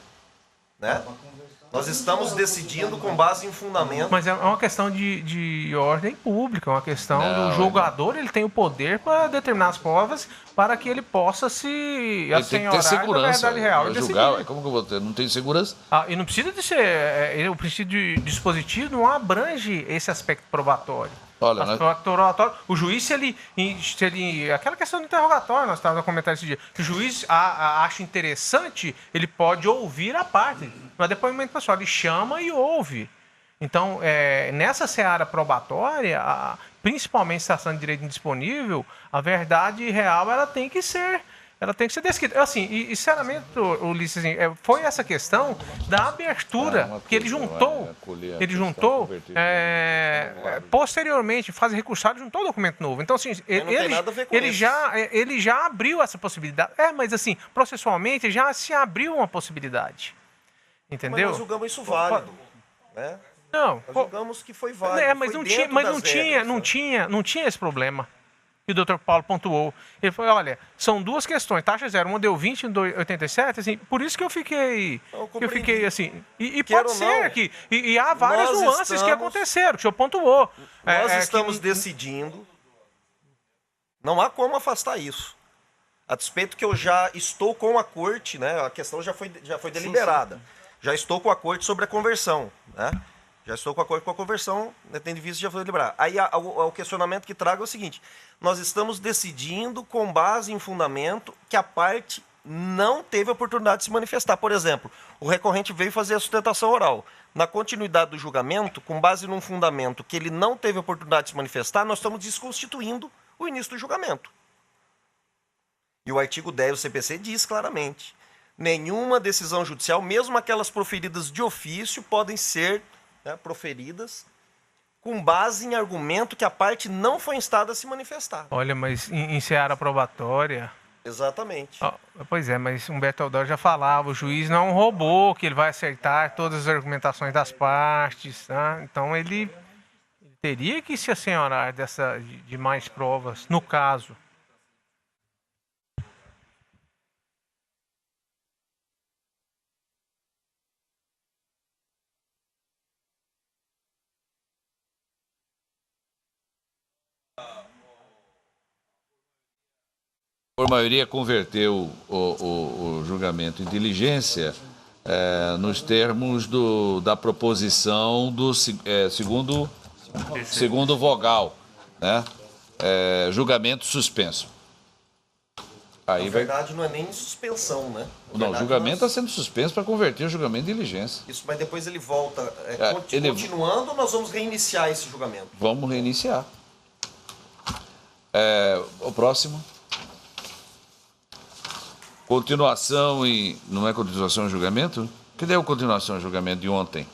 né? Nós estamos decidindo com base em fundamento. Mas é uma questão de ordem pública, é uma questão do julgador, ele tem o poder para determinar as provas para que ele possa se Ele tem que ter segurança. verdade real e Julgar, decidir. como que eu vou ter? Não tem segurança? E não precisa de ser... o princípio de dispositivo não abrange esse aspecto probatório. Olha, O juiz, se ele... Aquela questão do interrogatório, nós estávamos a comentar esse dia. Se o juiz acha interessante, ele pode ouvir a parte. No depoimento pessoal, ele chama e ouve. Então, nessa seara probatória, principalmente estação de direito indisponível, a verdade real ela tem que ser descrita. Assim, e sinceramente, Ulisses, assim, foi essa questão da abertura, que ele juntou, posteriormente, fase recursal, ele juntou o documento novo. Então, assim, ele já abriu essa possibilidade. Mas, assim, processualmente, já se abriu uma possibilidade. Entendeu? Mas nós julgamos isso válido, né? Não. Nós julgamos que foi válido. Mas não tinha esse problema. que o doutor Paulo pontuou. Ele falou, olha, são duas questões, taxa zero, uma deu 20 e 87, assim, por isso que eu fiquei assim, e pode ser que, e há várias nuances que aconteceram, que o senhor pontuou. Nós estamos decidindo, não há como afastar isso. A despeito que eu já estou com a corte, né, a questão já foi deliberada, já estou com a corte sobre a conversão, né? Já estou com a corte com a conversão, né, tendo visto já foi deliberado. Aí o questionamento que trago é o seguinte, nós estamos decidindo com base em fundamento que a parte não teve oportunidade de se manifestar. Por exemplo, o recorrente veio fazer a sustentação oral. Na continuidade do julgamento, com base num fundamento que ele não teve oportunidade de se manifestar, nós estamos desconstituindo o início do julgamento. E o artigo 10 do CPC diz claramente, nenhuma decisão judicial, mesmo aquelas proferidas de ofício, podem ser, né, proferidas com base em argumento que a parte não foi instada a se manifestar. Olha, mas em seara probatória... Exatamente. Pois é, mas Humberto Eudório já falava, o juiz não é um robô, que ele vai acertar todas as argumentações das partes, tá? Então ele teria que se assenhorar de mais provas, no caso. Por maioria, converteu o julgamento em diligência nos termos da proposição do segundo vogal, né? Julgamento suspenso. Aí na verdade, não é nem suspensão, né? Não, o julgamento está sendo suspenso para converter o julgamento em diligência. Isso, mas depois ele volta. Continuando, nós vamos reiniciar esse julgamento. Vamos reiniciar. O próximo. Continuação e... Não é continuação de julgamento? Que deu continuação de julgamento de ontem?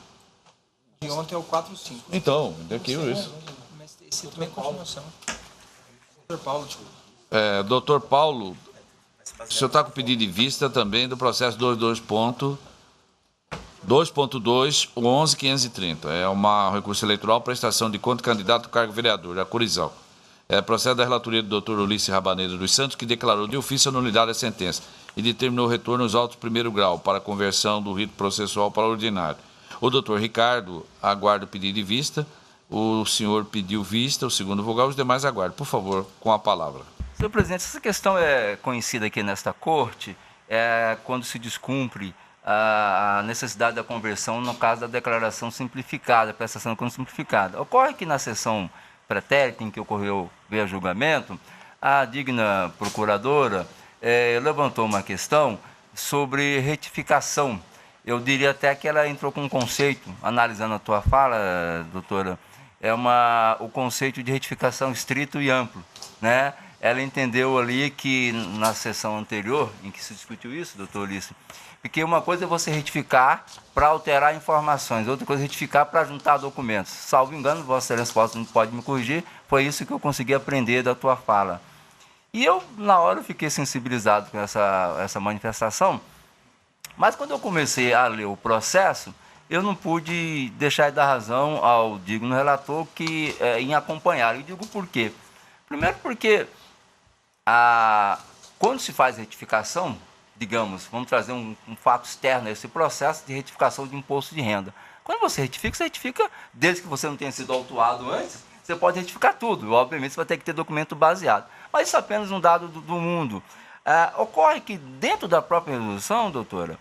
De ontem é o 4-5. Então, daqui isso. Mas esse também é continuação. Doutor Paulo, desculpa. Doutor Paulo, o senhor está com pedido de vista também do processo 2.2.11.530. É um recurso eleitoral, prestação de conta candidato ao cargo vereador, a Curizal. Processo da relatoria do doutor Ulisses Rabanedo dos Santos, que declarou de ofício a nulidade da sentença e determinou o retorno aos autos de primeiro grau para a conversão do rito processual para o ordinário. O doutor Ricardo aguarda o pedido de vista, o senhor pediu vista, o segundo vogal, os demais aguardam. Por favor, com a palavra. Senhor presidente, essa questão é conhecida aqui nesta corte, quando se descumpre a necessidade da conversão no caso da declaração simplificada, prestação de conta simplificada. Ocorre que na sessão pretérita em que ocorreu via julgamento, a digna procuradora levantou uma questão sobre retificação. Eu diria até que ela entrou com um conceito, analisando a tua fala, doutora, o conceito de retificação estrito e amplo, né? Ela entendeu ali que na sessão anterior, em que se discutiu isso, doutor Ulisses, porque uma coisa é você retificar para alterar informações, outra coisa é retificar para juntar documentos. Salvo engano, Vossa Excelência pode me corrigir, foi isso que eu consegui aprender da tua fala. E eu, na hora, fiquei sensibilizado com essa manifestação, mas quando eu comecei a ler o processo, eu não pude deixar de dar razão ao digno relator em acompanhar. E digo por quê? Primeiro porque quando se faz retificação, digamos, vamos trazer um fato externo a esse processo de retificação de imposto de renda. Quando você retifica, desde que você não tenha sido autuado antes, você pode retificar tudo. Obviamente, você vai ter que ter documento baseado. Mas isso é apenas um dado do mundo. Ocorre que dentro da própria resolução, doutora,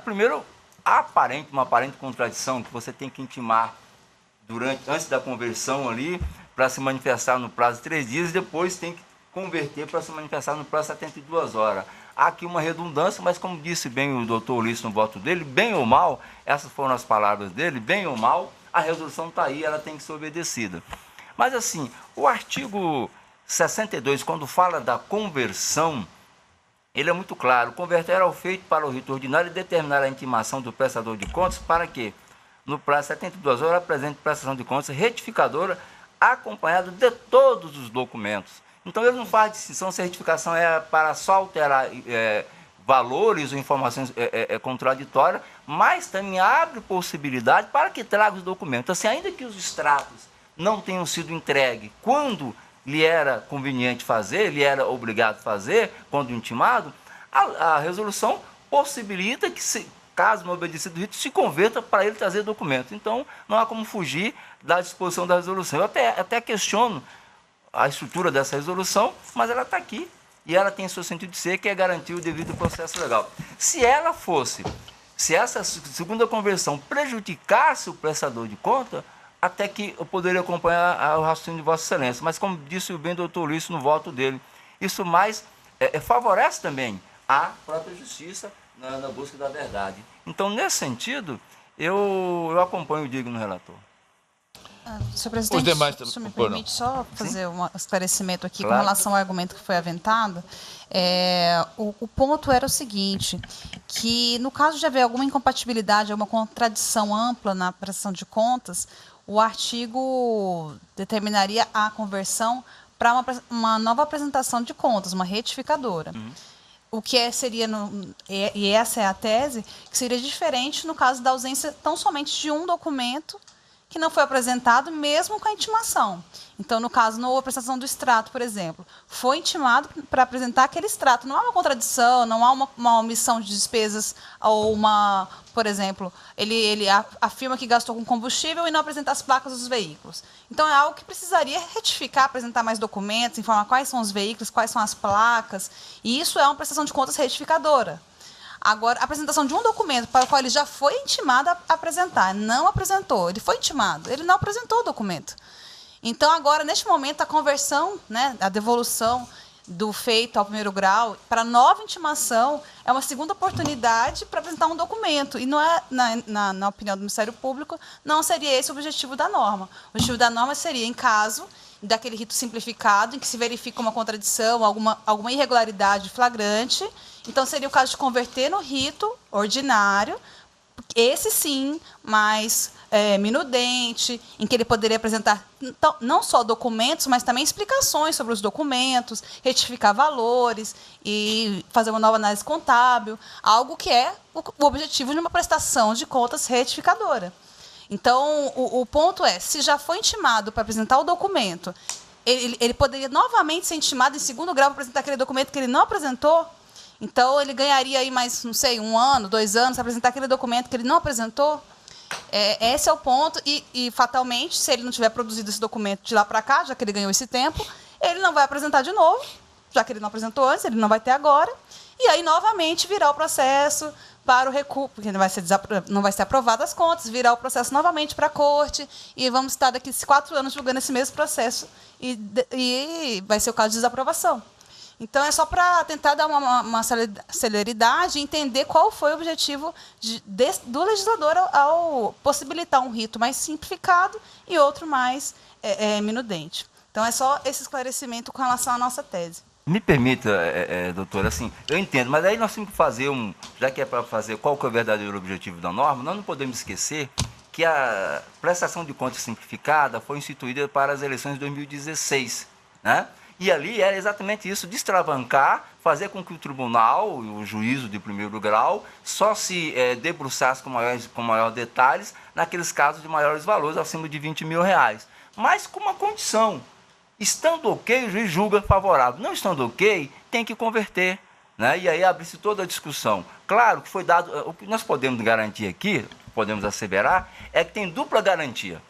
primeiro, há uma aparente contradição que você tem que intimar antes da conversão ali, para se manifestar no prazo de 3 dias, e depois tem que converter para se manifestar no prazo de 72 horas. Há aqui uma redundância, mas como disse bem o doutor Ulisses no voto dele, bem ou mal, essas foram as palavras dele, bem ou mal, a resolução está aí, ela tem que ser obedecida. Mas assim, o artigo 62, quando fala da conversão, ele é muito claro, converter ao feito para o rito ordinário e determinar a intimação do prestador de contas para que, no prazo de 72 horas, apresente prestação de contas retificadora acompanhada de todos os documentos. Então, ele não faz distinção se a retificação é para só alterar valores ou informações contraditórias, mas também abre possibilidade para que traga os documentos. Assim, ainda que os extratos não tenham sido entregues quando lhe era conveniente fazer, lhe era obrigado a fazer, quando intimado, a resolução possibilita que, caso não obedecido do rito, se converta para ele trazer documento. Então, não há como fugir da disposição da resolução. Eu até questiono a estrutura dessa resolução, mas ela está aqui. E ela tem seu sentido de ser, que é garantir o devido processo legal. Se essa segunda conversão prejudicasse o prestador de conta, até que eu poderia acompanhar o raciocínio de Vossa Excelência. Mas, como disse o bem doutor Luiz no voto dele, isso mais favorece também a própria justiça na busca da verdade. Então, nesse sentido, eu acompanho o digno relator. Senhor presidente, demais, se me permite só fazer um esclarecimento aqui Claro. com relação ao argumento que foi aventado. O ponto era o seguinte, que no caso de haver alguma incompatibilidade, alguma contradição ampla na prestação de contas, o artigo determinaria a conversão para uma nova apresentação de contas, uma retificadora. O que seria, e essa é a tese, que seria diferente no caso da ausência tão somente de um documento que não foi apresentado, mesmo com a intimação. Então, no caso, na apresentação do extrato, por exemplo, foi intimado para apresentar aquele extrato. Não há uma contradição, não há uma omissão de despesas, ou uma, por exemplo, ele afirma que gastou com combustível e não apresenta as placas dos veículos. Então, é algo que precisaria retificar, apresentar mais documentos, informar quais são os veículos, quais são as placas, e isso é uma prestação de contas retificadora. Agora, a apresentação de um documento para o qual ele já foi intimado a apresentar, não apresentou, ele foi intimado, ele não apresentou o documento. Então, agora, neste momento, a conversão, né, a devolução do feito ao primeiro grau para nova intimação é uma segunda oportunidade para apresentar um documento. E não é, na opinião do Ministério Público, não seria esse o objetivo da norma. O objetivo da norma seria, em caso daquele rito simplificado, em que se verifica uma contradição, alguma irregularidade flagrante, então seria o caso de converter no rito ordinário, esse sim, mais minudente, em que ele poderia apresentar não só documentos, mas também explicações sobre os documentos, retificar valores e fazer uma nova análise contábil, algo que é o objetivo de uma prestação de contas retificadora. Então, o ponto é, se já foi intimado para apresentar o documento, ele poderia novamente ser intimado em segundo grau para apresentar aquele documento que ele não apresentou. Então, ele ganharia aí mais, não sei, 1 ano, 2 anos para apresentar aquele documento que ele não apresentou. Esse é o ponto. E, fatalmente, se ele não tiver produzido esse documento de lá para cá, já que ele ganhou esse tempo, ele não vai apresentar de novo, já que ele não apresentou antes, ele não vai ter agora. E aí, novamente, virar o processo para o recurso, porque não vai ser aprovado as contas, virar o processo novamente para a corte, e vamos estar daqui a 4 anos julgando esse mesmo processo, e vai ser o caso de desaprovação. Então, é só para tentar dar uma celeridade e entender qual foi o objetivo do legislador ao possibilitar um rito mais simplificado e outro mais minudente. Então, é só esse esclarecimento com relação à nossa tese. Me permita, doutora, assim, eu entendo, mas aí nós temos que fazer já que é para fazer qual que é o verdadeiro objetivo da norma, nós não podemos esquecer que a prestação de contas simplificada foi instituída para as eleições de 2016, né? E ali era exatamente isso, destravancar, fazer com que o tribunal, o juízo de primeiro grau, só se debruçasse com maiores detalhes naqueles casos de maiores valores, acima de R$20 mil. Mas com uma condição: estando ok, o juiz julga favorável. Não estando ok, tem que converter, né? E aí abre-se toda a discussão. Claro que foi dado, o que nós podemos garantir aqui, podemos asseverar, é que tem dupla garantia.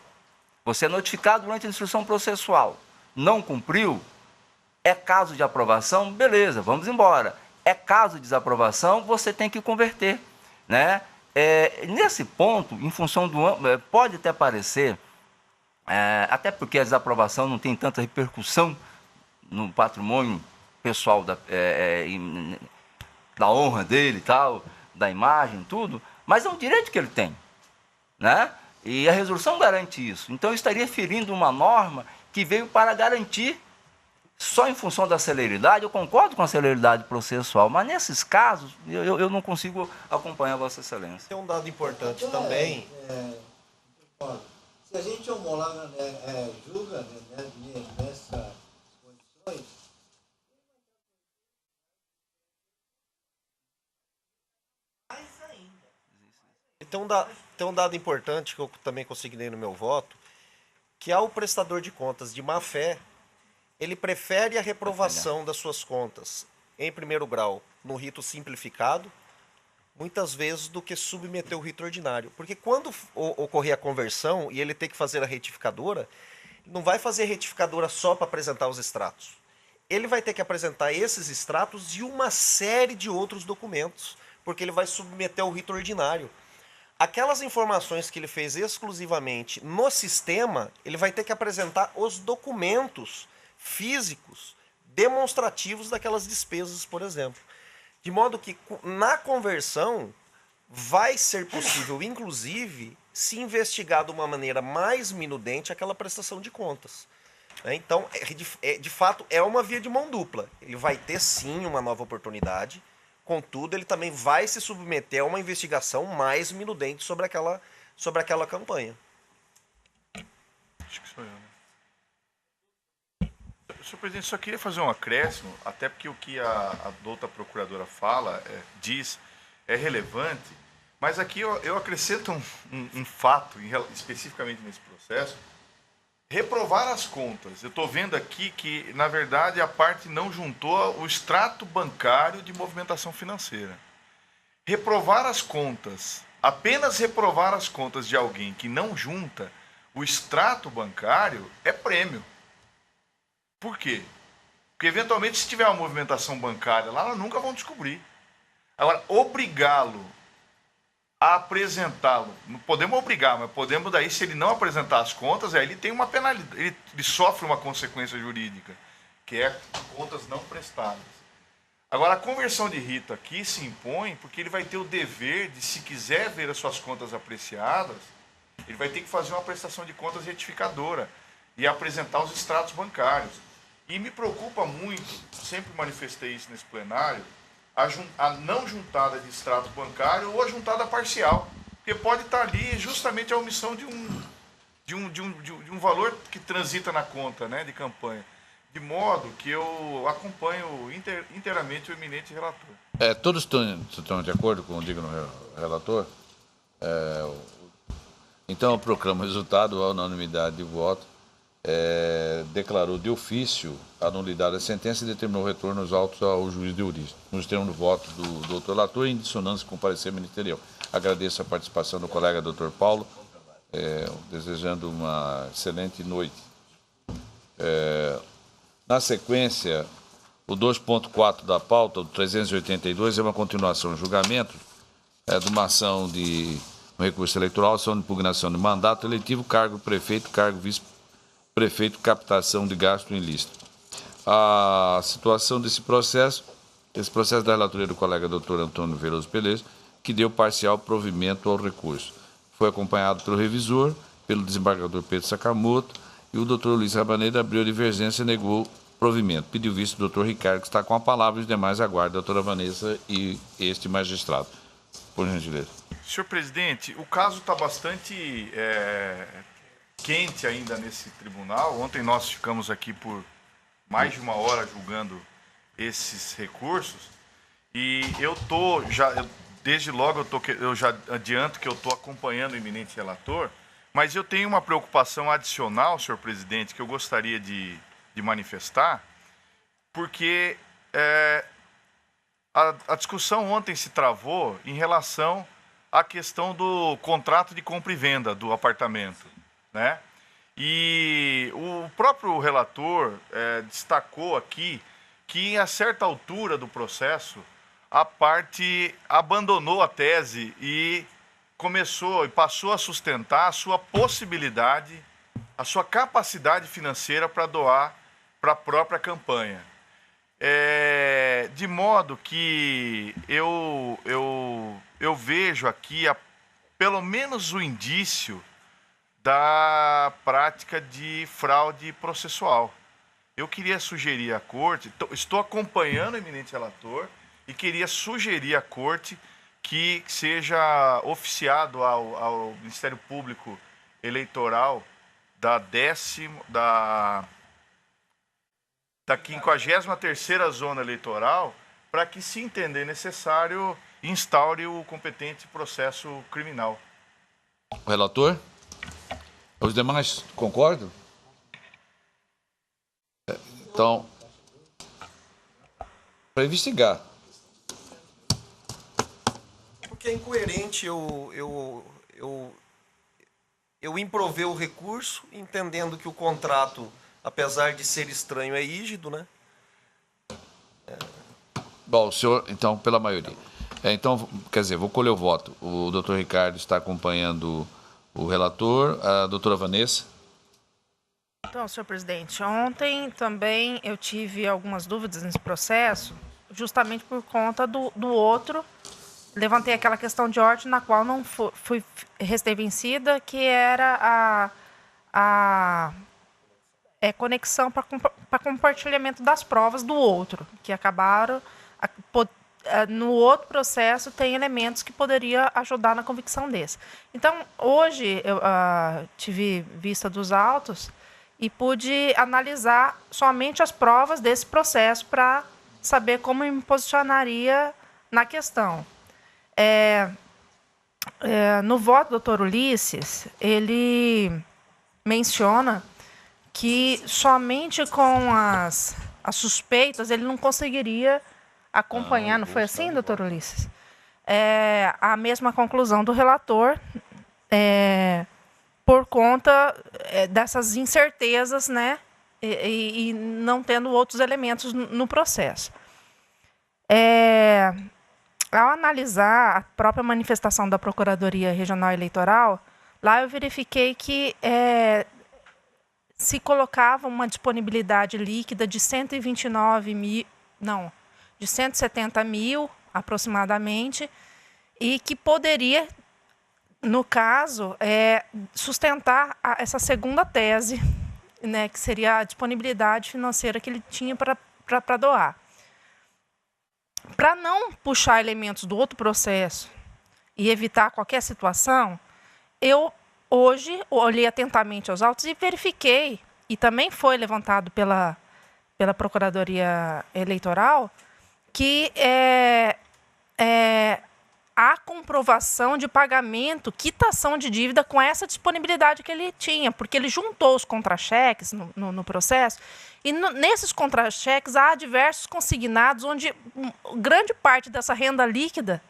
Você é notificado durante a instrução processual, não cumpriu, é caso de aprovação, beleza, vamos embora. É caso de desaprovação, você tem que converter, né? Nesse ponto, em função pode até parecer, até porque a desaprovação não tem tanta repercussão no patrimônio pessoal da honra dele e tal, da imagem, tudo, mas é um direito que ele tem, né? E a resolução garante isso. Então, eu estaria ferindo uma norma que veio para garantir. Só em função da celeridade, eu concordo com a celeridade processual, mas nesses casos eu não consigo acompanhar Vossa Excelência. Tem um dado importante também. Se a gente homologa, julga nessas condições, mais ainda. Tem um dado importante que eu também consignei no meu voto, que ao prestador de contas de má-fé, ele prefere a reprovação das suas contas em primeiro grau no rito simplificado, muitas vezes, do que submeter o rito ordinário. Porque quando ocorrer a conversão e ele ter que fazer a retificadora, não vai fazer a retificadora só para apresentar os extratos. Ele vai ter que apresentar esses extratos e uma série de outros documentos, porque ele vai submeter ao rito ordinário. Aquelas informações que ele fez exclusivamente no sistema, ele vai ter que apresentar os documentos físicos demonstrativos daquelas despesas, por exemplo. De modo que, na conversão, vai ser possível, inclusive, se investigar de uma maneira mais minudente aquela prestação de contas. Então, de fato, é uma via de mão dupla. Ele vai ter, sim, uma nova oportunidade, contudo, ele também vai se submeter a uma investigação mais minudente sobre aquela campanha. Acho que sou eu, né? Senhor presidente, só queria fazer um acréscimo, até porque o que a douta procuradora fala, diz, é relevante, mas aqui eu acrescento um fato, especificamente nesse processo. Reprovar as contas. Eu estou vendo aqui que, na verdade, a parte não juntou o extrato bancário de movimentação financeira. Reprovar as contas, apenas reprovar as contas de alguém que não junta o extrato bancário é prêmio. Por quê? Porque, eventualmente, se tiver uma movimentação bancária lá, elas nunca vão descobrir. Agora, obrigá-lo a apresentá-lo, não podemos obrigar, mas podemos daí, se ele não apresentar as contas, aí ele tem uma penalidade, ele sofre uma consequência jurídica, que é contas não prestadas. Agora, a conversão de rito aqui se impõe porque ele vai ter o dever de, se quiser ver as suas contas apreciadas, ele vai ter que fazer uma prestação de contas retificadora e apresentar os extratos bancários. E me preocupa muito, sempre manifestei isso nesse plenário, a não juntada de extrato bancário ou a juntada parcial, porque pode estar ali justamente a omissão de um valor que transita na conta, né, de campanha, de modo que eu acompanho inteiramente o eminente relator. Todos estão de acordo com o digno relator? Então eu proclamo o resultado, a unanimidade de voto. Declarou de ofício a nulidade da sentença e determinou o retorno dos autos ao juiz de origem, nos termos do voto do doutor relator em dissonância com o parecer ministerial. Agradeço a participação do colega doutor Paulo, desejando uma excelente noite. Na sequência, o 2.4 da pauta, o 382, é uma continuação do julgamento de uma ação de um recurso eleitoral, ação de impugnação de mandato eletivo, cargo prefeito, cargo vice-prefeito, captação de gasto ilícito. A situação desse processo da relatoria do colega doutor Antônio Veloso Pelejo, que deu parcial provimento ao recurso. Foi acompanhado pelo revisor, pelo desembargador Pedro Sakamoto, e o doutor Luiz Rabaneira abriu a divergência e negou provimento. Pediu visto o doutor Ricardo, que está com a palavra, e os demais aguardam a doutora Vanessa e este magistrado. Por gentileza. Senhor presidente, o caso está bastante quente ainda nesse tribunal. Ontem nós ficamos aqui por mais de uma hora julgando esses recursos e desde logo eu já adianto que eu estou acompanhando o eminente relator, mas eu tenho uma preocupação adicional, senhor presidente, que eu gostaria de manifestar, porque a discussão ontem se travou em relação à questão do contrato de compra e venda do apartamento, né? E o próprio relator destacou aqui que, a certa altura do processo, a parte abandonou a tese e passou a sustentar a sua possibilidade, a sua capacidade financeira para doar para a própria campanha. De modo que eu vejo aqui pelo menos o indício da prática de fraude processual. Eu queria sugerir à Corte, estou acompanhando o eminente relator, e queria sugerir à Corte que seja oficiado ao Ministério Público Eleitoral da 53ª Zona Eleitoral, para que, se entender necessário, instaure o competente processo criminal. O relator? Os demais concordam? Então, para investigar. Porque é incoerente eu improvei o recurso, entendendo que o contrato, apesar de ser estranho, é rígido, né? Bom, o senhor, então, pela maioria. Então, quer dizer, vou colher o voto. O doutor Ricardo está acompanhando o relator. A doutora Vanessa? Então, senhor presidente, ontem também eu tive algumas dúvidas nesse processo, justamente por conta do outro. Levantei aquela questão de ordem na qual não fui restei-vencida, que era a conexão para compartilhamento das provas do outro, que acabaram... No outro processo tem elementos que poderia ajudar na convicção desse. Então, hoje eu tive vista dos autos e pude analisar somente as provas desse processo para saber como eu me posicionaria na questão. No voto do doutor Ulisses, ele menciona que somente com as suspeitas ele não conseguiria acompanhar, não foi assim, doutor Ulisses? A mesma conclusão do relator, por conta dessas incertezas, né, e não tendo outros elementos no processo. Ao analisar a própria manifestação da Procuradoria Regional Eleitoral, lá eu verifiquei que se colocava uma disponibilidade líquida de 170 mil, aproximadamente, e que poderia, no caso, sustentar essa segunda tese, né, que seria a disponibilidade financeira que ele tinha para doar. Para não puxar elementos do outro processo e evitar qualquer situação, eu hoje olhei atentamente aos autos e verifiquei, e também foi levantado pela Procuradoria Eleitoral, que há comprovação de pagamento, quitação de dívida com essa disponibilidade que ele tinha, porque ele juntou os contra-cheques no processo, e nesses contra-cheques há diversos consignados onde grande parte dessa renda líquida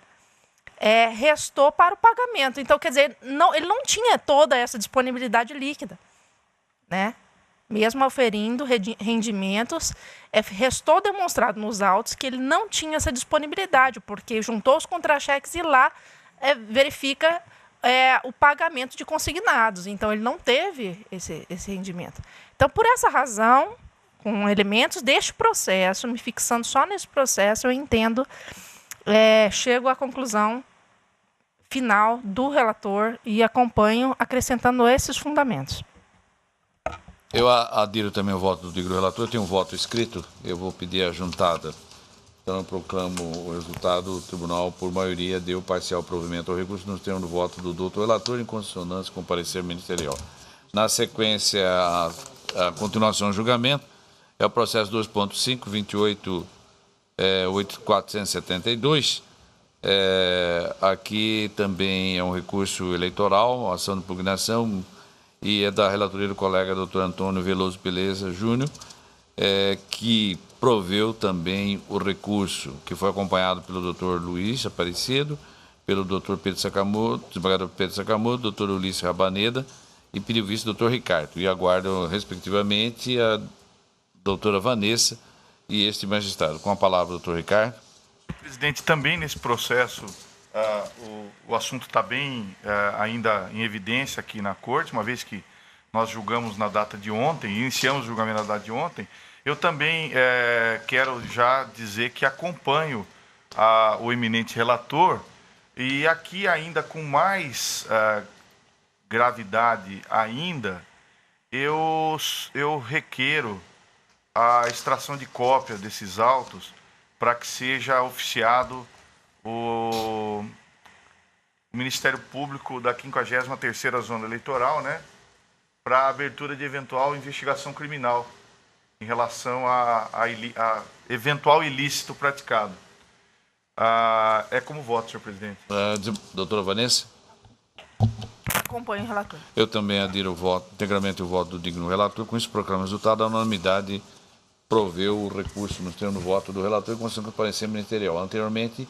restou para o pagamento. Então, quer dizer, ele não tinha toda essa disponibilidade líquida, né? Mesmo oferindo rendimentos, restou demonstrado nos autos que ele não tinha essa disponibilidade, porque juntou os contra-cheques e lá verifica o pagamento de consignados. Então, ele não teve esse rendimento. Então, por essa razão, com elementos deste processo, me fixando só nesse processo, eu entendo, chego à conclusão final do relator e acompanho acrescentando esses fundamentos. Eu adiro também o voto do digno relator. Eu tenho um voto escrito, eu vou pedir a juntada. Então, eu proclamo o resultado. O tribunal, por maioria, deu parcial provimento ao recurso nos termos do voto do doutor relator, em consonância com o parecer ministerial. Na sequência, a continuação do julgamento é o processo 2.5, 28.472. Aqui também é um recurso eleitoral, ação de impugnação, e é da relatoria do colega Dr. Antônio Veloso Beleza Júnior, que proveu também o recurso, que foi acompanhado pelo Dr. Luiz Aparecido, pelo Dr. Pedro Sakamoto, desembargador Pedro Sakamoto, Dr. Ulisses Rabaneda e pediu visto Dr. Ricardo. E aguardo, respectivamente, a doutora Vanessa e este magistrado. Com a palavra, Dr. Ricardo. Presidente, também nesse processo, o assunto está bem ainda em evidência aqui na Corte, uma vez que nós julgamos na data de ontem, iniciamos o julgamento na data de ontem. Eu também quero já dizer que acompanho o eminente relator, e aqui ainda com mais gravidade ainda, eu requeiro a extração de cópia desses autos para que seja oficiado o Ministério Público da 53ª Zona Eleitoral, né, para a abertura de eventual investigação criminal em relação a eventual ilícito praticado. É como voto, senhor presidente. Doutora Vanessa? Acompanho o relator. Eu também adiro o voto, integralmente o voto do digno relator. Com isso, proclamo o resultado da unanimidade proveu o recurso no termo do voto do relator e considerando que o parecer ministerial. Anteriormente,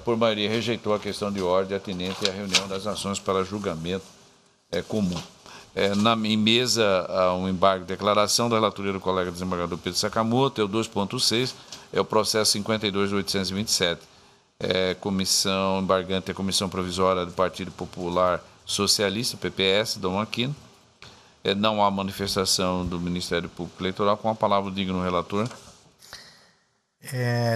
por maioria, rejeitou a questão de ordem atinente à reunião das ações para julgamento comum. Em mesa, há um embargo de declaração da relatoria do colega desembargador Pedro Sakamoto, é o 2.6, é o processo 52.827. Comissão embargante, a Comissão Provisória do Partido Popular Socialista, PPS, Dom Aquino. Não há manifestação do Ministério Público Eleitoral. Com a palavra, digno relator.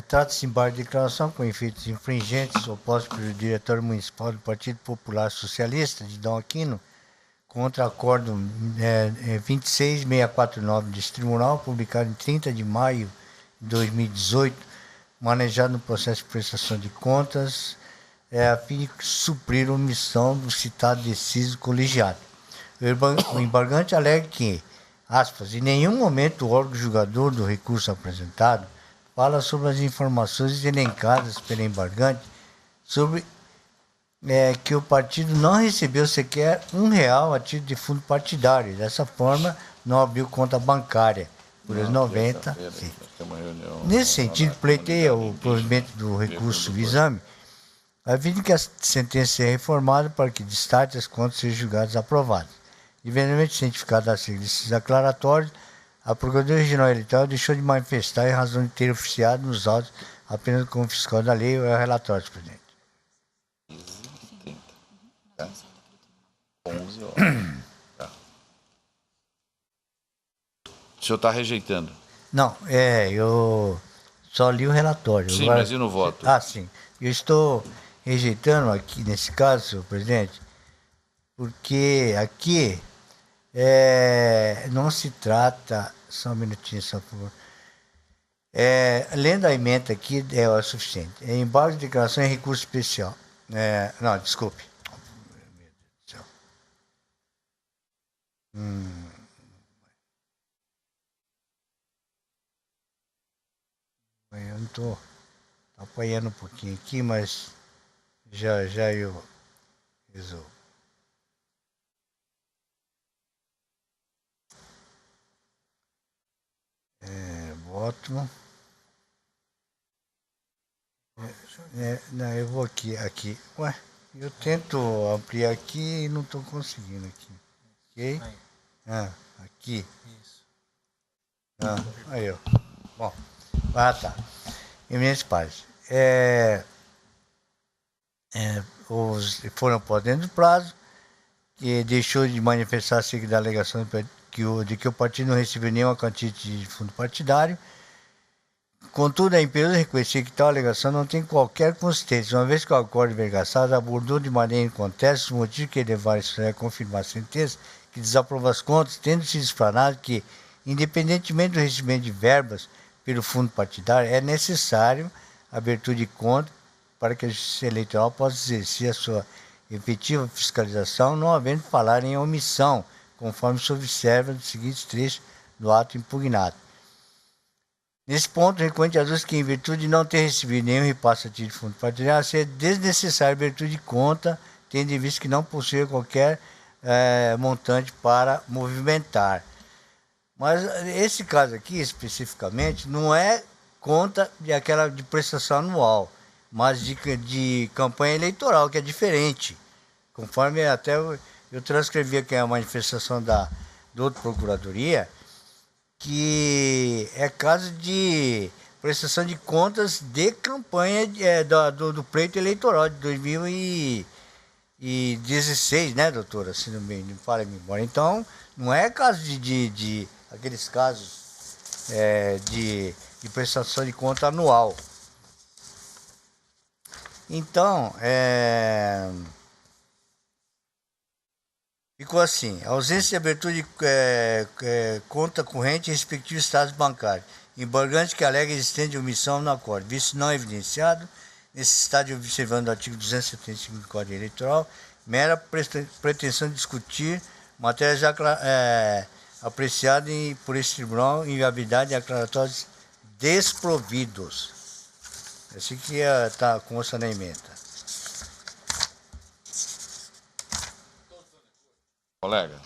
Trata-se de embargo de declaração com efeitos infringentes opostos pelo Diretório Municipal do Partido Popular Socialista de Dom Aquino contra acórdão 26649 deste tribunal, publicado em 30 de maio de 2018, manejado no processo de prestação de contas, a fim de suprir a omissão do citado deciso colegiado. O embargante alega que, aspas, em nenhum momento o órgão julgador do recurso apresentado fala sobre as informações elencadas pelo embargante sobre que o partido não recebeu sequer R$1 a título de fundo partidário. Dessa forma, não abriu conta bancária por os 90. Nesse sentido, pleiteia o provimento do recurso do exame, a fim de que a sentença seja reformada para que destarte as contas sejam julgadas e aprovadas. Eventualmente cientificado acerca desses declaratórios, a Procuradoria Regional Eleitoral deixou de manifestar em razão de ter oficiado nos autos apenas como fiscal da lei ou relatórios, presidente. 11 horas. Tá. O senhor está rejeitando? Não, eu só li o relatório. Sim, agora, mas e no voto? Sim. Eu estou rejeitando aqui, nesse caso, senhor presidente, porque aqui não se trata... Só um minutinho, só por favor. Lendo a emenda aqui é o suficiente. Embargo de declaração em recurso especial. Não, desculpe. Eu não estou apanhando um pouquinho aqui, mas já eu resolvo. Voto. Não, eu vou aqui. Ué, eu tento ampliar aqui e não estou conseguindo aqui. Ok? Aqui. Isso. Aí, ó. Bom. Tá. Eminentes pares. Foram por dentro do prazo, que deixou de manifestar acerca da alegação de que o partido não recebeu nenhuma quantia de fundo partidário. Contudo, é imperioso reconhecer que tal alegação não tem qualquer consistência, uma vez que o acordo vergaçado abordou de maneira inconteste os motivos que levaram a confirmar a sentença que desaprova as contas, tendo se explanado que, independentemente do recebimento de verbas pelo fundo partidário, é necessário a abertura de conta para que a Justiça Eleitoral possa exercer a sua efetiva fiscalização, não havendo falar em omissão, conforme se observa nos seguintes trechos do ato impugnado. Nesse ponto, reconhece a que, em virtude de não ter recebido nenhum repasse a título de fundo partidário, seria desnecessária a abertura de conta, tendo em vista que não possui qualquer montante para movimentar. Mas esse caso aqui, especificamente, não é conta de prestação anual, mas de campanha eleitoral, que é diferente. Conforme até eu transcrevi aqui a manifestação da outra procuradoria, que é caso de prestação de contas de campanha do pleito eleitoral de 2016, né, doutora? Se não me falha a memória. Então, não é caso de aqueles casos de prestação de conta anual. Então, ficou assim: ausência de abertura de conta corrente em respectivo estado bancário, embargante que alega existência de omissão no acordo, visto não evidenciado, necessidade de observando o artigo 275 do Código Eleitoral, mera pretensão de discutir matéria já apreciada por esse tribunal, inviabilidade de declaratórios desprovidos. Assim que está consta na emenda. Colega,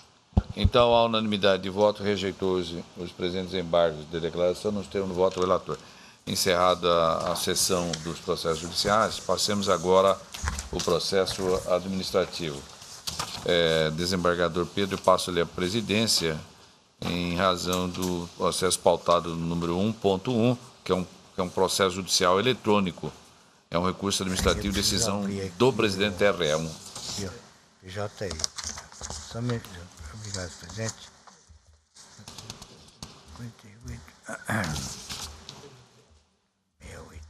Então, a unanimidade de voto rejeitou os presentes embargos de declaração, nos termos do voto do relator. Encerrada a sessão dos processos judiciais, passemos agora o processo administrativo. Desembargador Pedro, eu passo-lhe a presidência em razão do processo pautado no número 1.1, que é um processo judicial eletrônico. É um recurso administrativo de decisão do presidente TRE. Aqui, ó, PJI. Só me... Obrigado, presidente. 58. 68.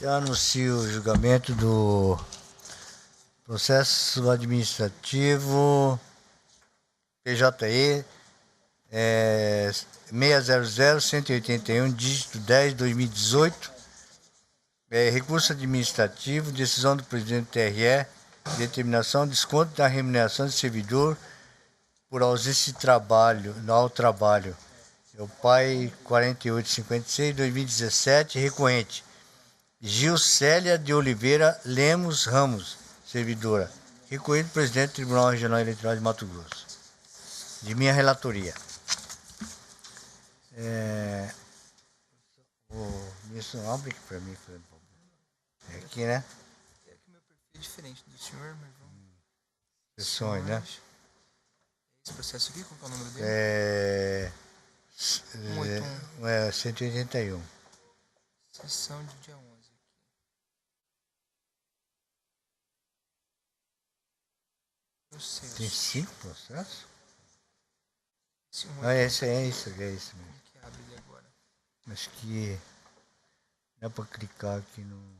Eu anuncio o julgamento do processo administrativo PJE 600-181, dígito 10/2018. Recurso administrativo, decisão do presidente do TRE, determinação de desconto da remuneração de servidor por ausência de trabalho, ao trabalho. É o PAI 4856, 2017, recorrente. Gilcélia de Oliveira Lemos Ramos, servidora. Recorrido presidente do Tribunal Regional Eleitoral de Mato Grosso. De minha relatoria. O ministro, abre aqui para mim. É aqui, né? É que meu perfil é diferente do senhor, mas vamos... Sessões, né? Esse processo aqui, qual é o número dele? 181. Sessão de dia 11. Processo. Tem 5 processos? É esse mesmo. que abre ele agora? Acho que dá para clicar aqui no...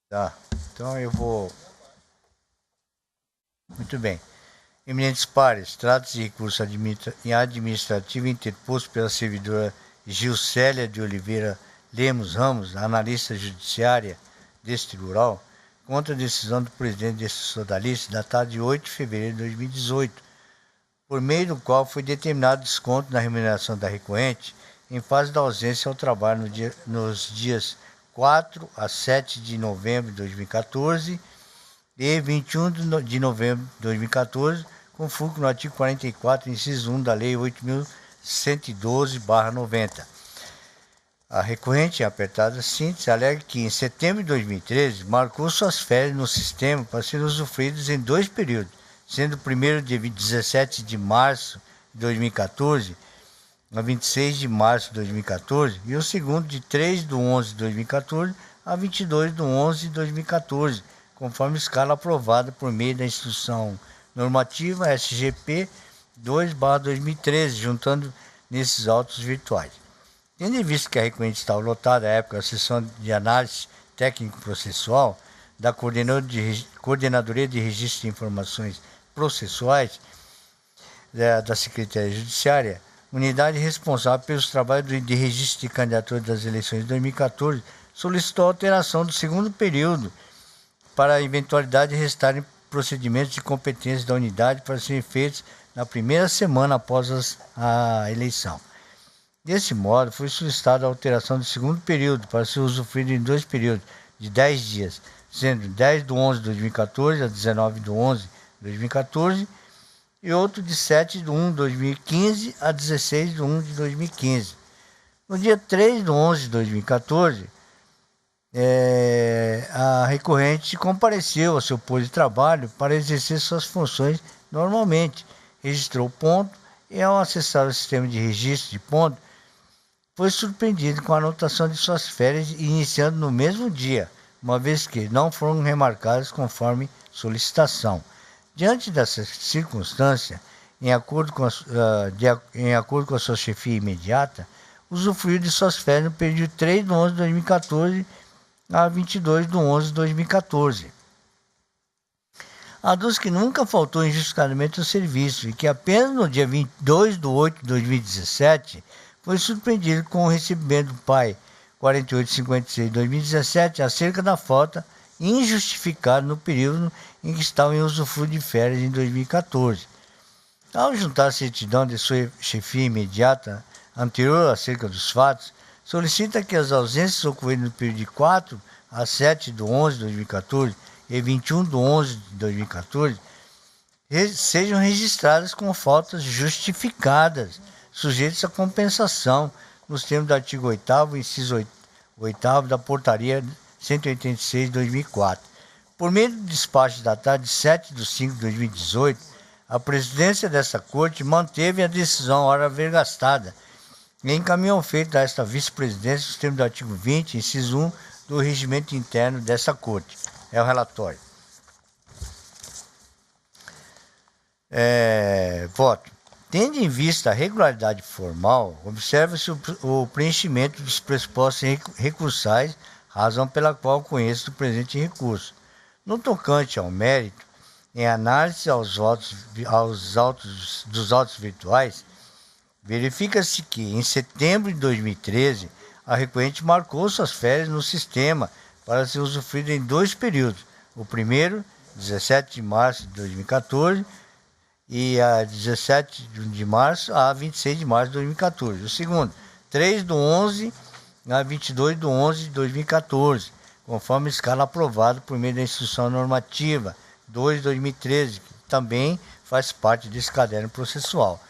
Tá, então eu vou... Muito bem. Eminentes pares, trata-se de recurso administrativo interposto pela servidora Gilcélia de Oliveira Lemos Ramos, analista judiciária deste tribunal, contra a decisão do presidente deste sodalista, datada de 8 de fevereiro de 2018, por meio do qual foi determinado desconto na remuneração da recorrente em fase da ausência ao trabalho nos dias 4 a 7 de novembro de 2014 e 21 de novembro de 2014, com fulcro no artigo 44, inciso 1 da Lei 8.112/90. A recorrente, em apertada síntese, alega que em setembro de 2013 marcou suas férias no sistema para serem usufruídas em 2 períodos, sendo o primeiro de 17 de março de 2014 a 26 de março de 2014 e o segundo de 3 de 11 de 2014 a 22 de 11 de 2014, conforme escala aprovada por meio da Instrução Normativa SGP 2/2013, juntando nesses autos virtuais. Tendo em vista que a recorrente estava lotada à época, a sessão de análise técnico-processual da Coordenadoria de Registro de Informações Processuais da Secretaria Judiciária, unidade responsável pelos trabalhos de registro de candidatura das eleições de 2014, solicitou a alteração do segundo período para a eventualidade de restarem procedimentos de competência da unidade para serem feitos na primeira semana após a eleição. Desse modo, foi solicitada a alteração do segundo período para ser usufruído em 2 períodos de 10 dias, sendo 10/11/2014 a 19/11/2014 e outro de 7/1/2015 a 16/1/2015. No dia 3/11/2014, a recorrente compareceu ao seu posto de trabalho para exercer suas funções normalmente, registrou o ponto e, ao acessar o sistema de registro de ponto, foi surpreendido com a anotação de suas férias iniciando no mesmo dia, uma vez que não foram remarcadas conforme solicitação. Diante dessa circunstância, em acordo com a sua chefia imediata, usufruiu de suas férias no período de 3/11/2014 a 22/11/2014. Aduz que nunca faltou injustificadamente ao serviço e que apenas no dia 22/8/2017 foi surpreendido com o recebimento do PAI 4856/2017 acerca da falta injustificada no período em que estava em usufruto de férias em 2014. Ao juntar a certidão de sua chefia imediata anterior acerca dos fatos, solicita que as ausências ocorridas no período de 4 a 7/11/2014 e 21/11/2014 sejam registradas como faltas justificadas, sujeitas a compensação, nos termos do artigo 8º, inciso 8º da Portaria 186/2004. Por meio do despacho datado de 7/5/2018, a presidência desta Corte manteve a decisão ora vergastada e encaminhou feito a esta vice-presidência os termos do artigo 20, inciso 1 do regimento interno desta Corte. É o relatório. Voto. Tendo em vista a regularidade formal, observa-se o preenchimento dos pressupostos recursais, razão pela qual conheço o presente recurso. No tocante ao mérito, em análise dos autos virtuais, verifica-se que, em setembro de 2013, a recorrente marcou suas férias no sistema para ser usufruída em 2 períodos. O primeiro, 17 de março de 2014, e a 17 de março a 26 de março de 2014. O segundo, 3/11 a 22/11/2014, conforme a escala aprovada por meio da Instrução Normativa 2/2013, que também faz parte desse caderno processual.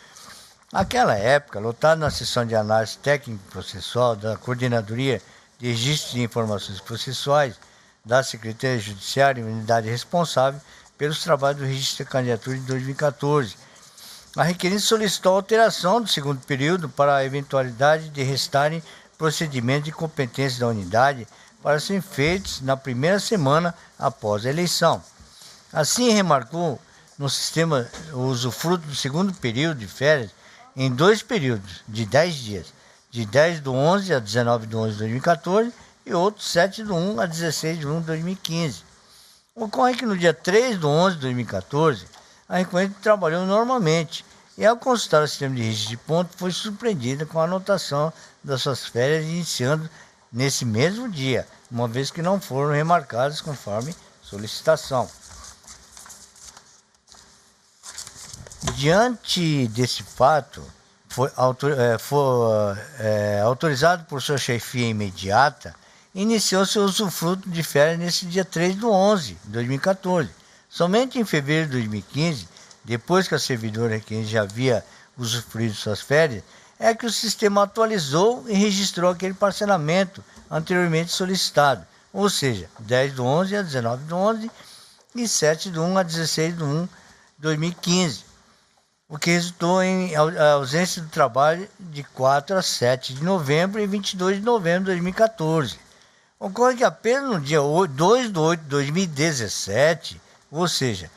Naquela época, lotado na sessão de análise técnico-processual da Coordenadoria de Registro de Informações Processuais da Secretaria Judiciária, unidade responsável pelos trabalhos do registro de candidatura de 2014. A requerente solicitou a alteração do segundo período para a eventualidade de restarem procedimentos de competência da unidade para serem feitos na primeira semana após a eleição. Assim, remarcou no sistema o usufruto do segundo período de férias em 2 períodos de 10 dias, de 10/11 a 19/11/2014 e outro 7/1 a 16/1/2015. Ocorre que no dia 3/11/2014, a recorrente trabalhou normalmente e, ao consultar o sistema de registro de ponto, foi surpreendida com a anotação das suas férias iniciando nesse mesmo dia, uma vez que não foram remarcadas conforme solicitação. Diante desse fato, foi autorizado por sua chefia imediata, iniciou seu usufruto de férias nesse dia 3/11/2014. Somente em fevereiro de 2015, depois que a servidora requerente já havia usufruído suas férias, é que o sistema atualizou e registrou aquele parcelamento anteriormente solicitado, ou seja, 10/11 a 19/11 e 7/1 a 16/1/2015, o que resultou em ausência do trabalho de 4 a 7 de novembro e 22 de novembro de 2014. Ocorre que apenas no dia 2/8/2017, ou seja,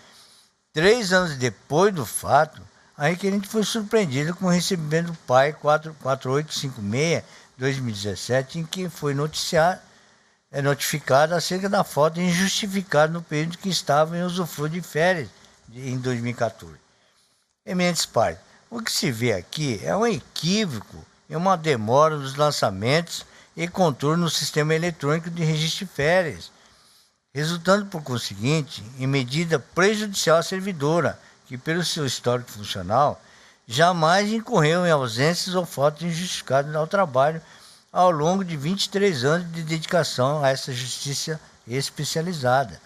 3 anos depois do fato, a requerente foi surpreendida com o recebimento do PAI 4856-2017, em que foi notificada acerca da falta injustificada no período que estava em usufruto de férias em 2014. Eminentes pares, o que se vê aqui é um equívoco e uma demora nos lançamentos e contorno no sistema eletrônico de registro de férias, resultando, por conseguinte, em medida prejudicial à servidora, que, pelo seu histórico funcional, jamais incorreu em ausências ou faltas injustificadas ao trabalho ao longo de 23 anos de dedicação a essa justiça especializada.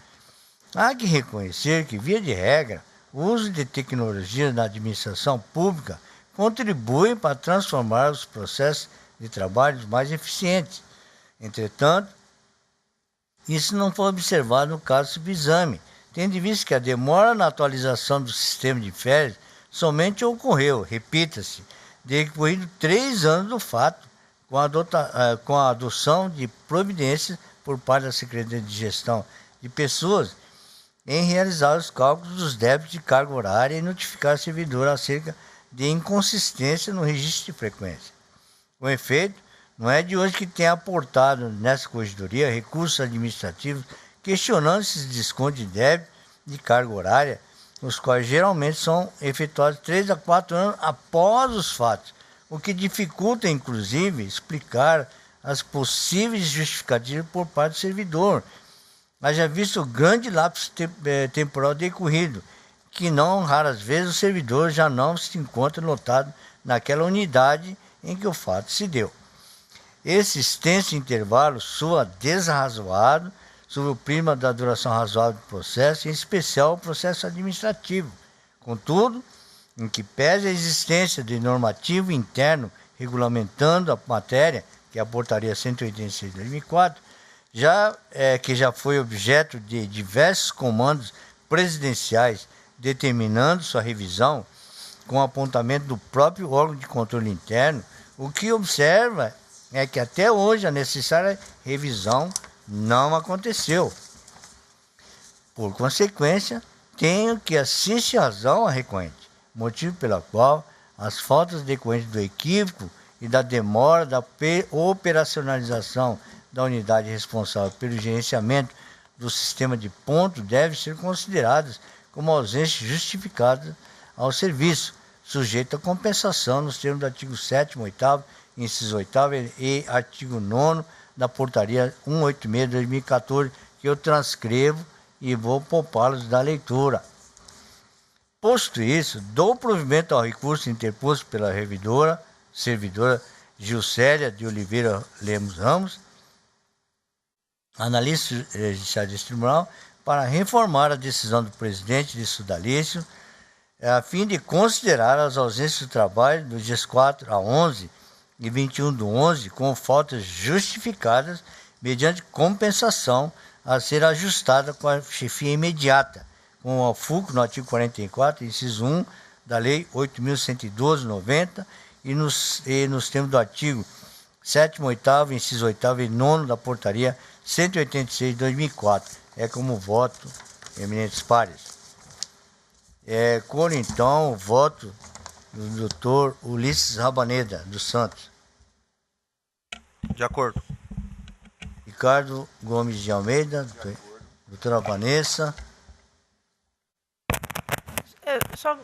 Há que reconhecer que, via de regra, o uso de tecnologia na administração pública contribui para transformar os processos de trabalho mais eficientes. Entretanto, isso não foi observado no caso do subexame, tendo em vista que a demora na atualização do sistema de férias somente ocorreu, repita-se, decorrido 3 anos do fato, com a adoção de providências por parte da Secretaria de Gestão de Pessoas em realizar os cálculos dos débitos de carga horária e notificar a servidora acerca de inconsistência no registro de frequência. Com efeito, não é de hoje que tem aportado nessa corregedoria recursos administrativos questionando esses descontos de débito de carga horária, os quais geralmente são efetuados 3 a 4 anos após os fatos, o que dificulta, inclusive, explicar as possíveis justificativas por parte do servidor, haja visto o grande lapso temporal decorrido, que não raras vezes o servidor já não se encontra lotado naquela unidade em que o fato se deu. Esse extenso intervalo soa desrazoado sobre o prisma da duração razoável do processo, em especial o processo administrativo. Contudo, em que pese a existência de normativo interno regulamentando a matéria, que é a Portaria 186 de 2004, que já foi objeto de diversos comandos presidenciais determinando sua revisão, com apontamento do próprio órgão de controle interno, o que observa é que até hoje a necessária revisão não aconteceu. Por consequência, tenho que assistir razão à recorrente, motivo pelo qual as faltas decorrentes do equívoco e da demora da operacionalização da unidade responsável pelo gerenciamento do sistema de ponto devem ser consideradas como ausência justificada ao serviço, sujeito a compensação nos termos do artigo 7º, 8º, inciso 8º e artigo 9º da Portaria 186 de 2014, que eu transcrevo e vou poupá-los da leitura. Posto isso, dou provimento ao recurso interposto pela servidora Gilcélia de Oliveira Lemos Ramos, analista judiciário deste tribunal, para reformar a decisão do presidente de Sudalício, a fim de considerar as ausências do trabalho dos dias 4 a 11 e 21/11 com faltas justificadas mediante compensação a ser ajustada com a chefia imediata, com o FUC no artigo 44, inciso 1 da Lei 8.112/90 e nos termos do artigo 7º, 8º, inciso 8º e 9º da Portaria 186 de 2004. É como voto, eminentes pares. Coro, então, o voto do doutor Ulisses Rabaneda dos Santos. De acordo. Ricardo Gomes de Almeida, doutora Vanessa. Só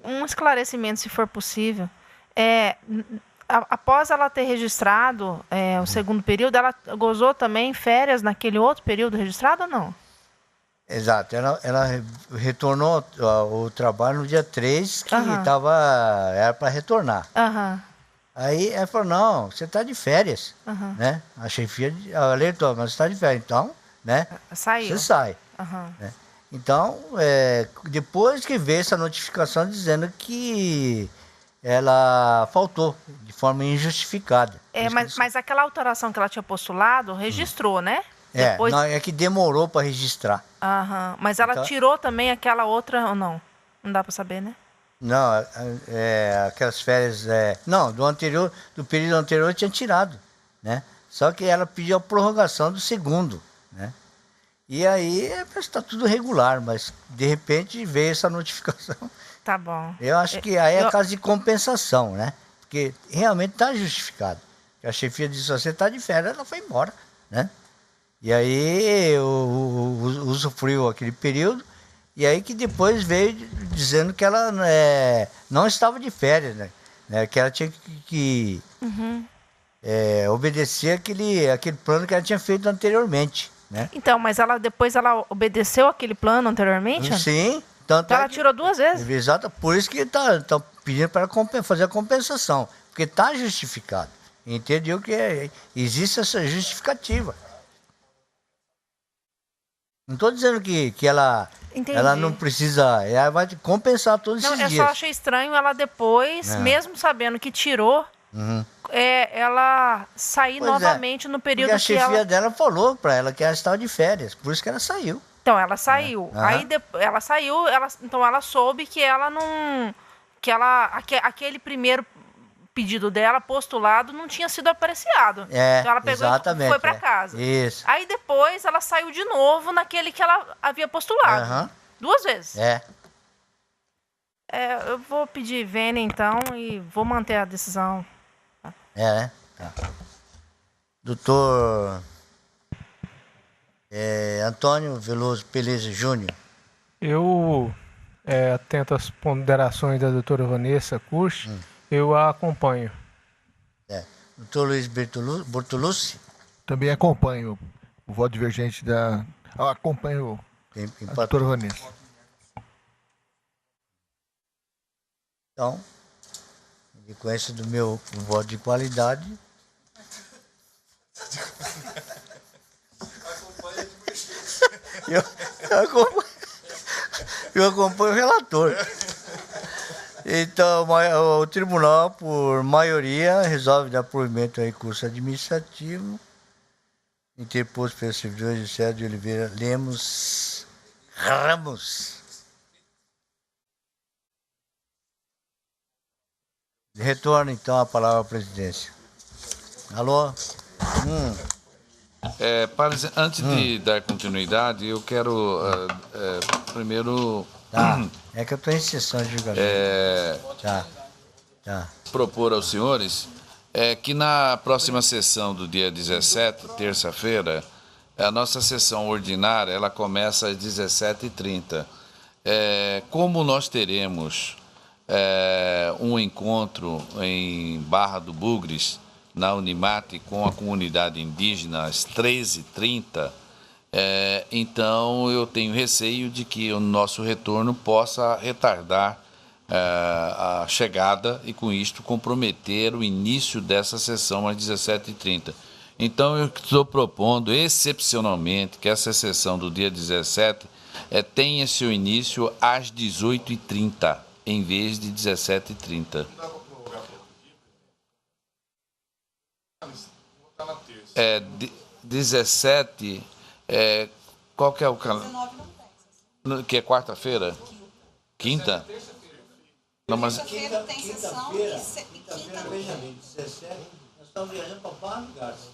um esclarecimento, se for possível. Após ela ter registrado o segundo período, ela gozou também férias naquele outro período registrado ou não? Exato, ela retornou ao trabalho no dia 3, que era para retornar. Aí ela falou, não, você está de férias, né? A chefia alertou, mas você está de férias, então, né? Saiu. Você sai. Né? Então, depois que veio essa notificação dizendo que ela faltou de forma injustificada. Mas aquela alteração que ela tinha postulado, registrou, né? Depois... Não, é que demorou para registrar. Mas ela tirou também aquela outra ou não? Não dá para saber, né? Não, aquelas férias... não, do período anterior tinha tirado, né? Só que ela pediu a prorrogação do segundo, né? E aí está tudo regular, mas de repente veio essa notificação. Tá bom. Eu acho que aí é caso de compensação, né? Porque realmente está justificado. A chefia disse, você está de férias, ela foi embora, né? E aí usufruiu aquele período, e aí que depois veio dizendo que ela não estava de férias, né? Que ela tinha que obedecer aquele plano que ela tinha feito anteriormente, né? Então, mas depois ela obedeceu aquele plano anteriormente? Sim. Tanto então ela tirou 2 vezes? Exato, por isso que está pedindo para fazer a compensação, porque está justificado. Entendeu que existe essa justificativa. Não estou dizendo que ela não precisa, ela vai compensar todos esses dias. Eu só achei estranho ela depois, mesmo sabendo que tirou, ela sair novamente no período que ela... a chefia dela falou para ela que ela estava de férias, por isso que ela saiu. Então, ela saiu. Aí ela saiu, então ela soube que ela não... aquele primeiro pedido dela, postulado, não tinha sido apreciado. Então ela pegou e foi para casa. Isso. Aí depois ela saiu de novo naquele que ela havia postulado. 2 vezes. Eu vou pedir vênia, então, e vou manter a decisão. Tá. Doutor Antônio Veloso Peleza Júnior. Eu, atento às ponderações da doutora Vanessa Curti, eu a acompanho. Doutor Luiz Bortolucci? Também acompanho o voto divergente da... Eu acompanho a doutora Vanessa. Então, em decorrência do meu voto de qualidade... Eu acompanho o relator. Então, o tribunal, por maioria, resolve dar provimento ao recurso administrativo interposto pelo servidor José de Oliveira Lemos Ramos. Retorno, então, a palavra à presidência. Alô? Antes de dar continuidade, eu quero primeiro... É que eu estou em sessão de julgamento. Propor aos senhores que na próxima sessão do dia 17, terça-feira, a nossa sessão ordinária ela começa às 17h30. Como nós teremos um encontro em Barra do Bugres, na Unimate, com a comunidade indígena, às 13h30, então eu tenho receio de que o nosso retorno possa retardar a chegada e com isto comprometer o início dessa sessão às 17h30. Então eu estou propondo excepcionalmente que essa sessão do dia 17 tenha seu início às 18h30 em vez de 17h30. 17, qual que é o canal? Que é quarta-feira? Quinta? Não, mas... Quinta-feira tem sessão e quinta-feira, veja bem, 17, nós estamos viajando para Barra do Garça.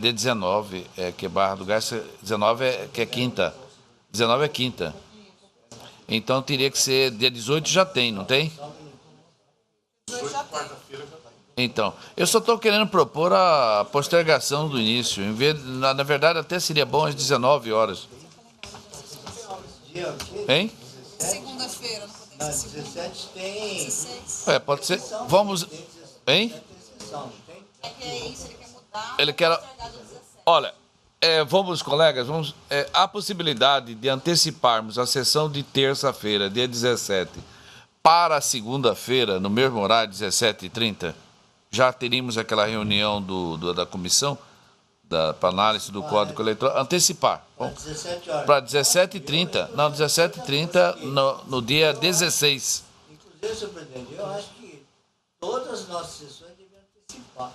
Dia 19, que é Barra do Garça, 19 que é quinta. 19 é quinta. Então teria que ser dia 18 já tem, não tem? 18 já tem. Quarta-feira já tem. Então, eu só estou querendo propor a postergação do início. Na verdade, até seria bom às 19 horas. Hein? Segunda-feira, não podemos ser 17 tem... 16. Pode ser. Vamos... Hein? É que é isso, ele quer mudar. Ele quer... Olha, vamos, colegas, há possibilidade de anteciparmos a sessão de terça-feira, dia 17, para segunda-feira, no mesmo horário, 17h30? Já teríamos aquela reunião da comissão para análise do Código Eleitoral. Antecipar. Para 17h30. Não, 17h30 no dia 16. Inclusive, senhor presidente, eu acho que todas as nossas sessões devem antecipar.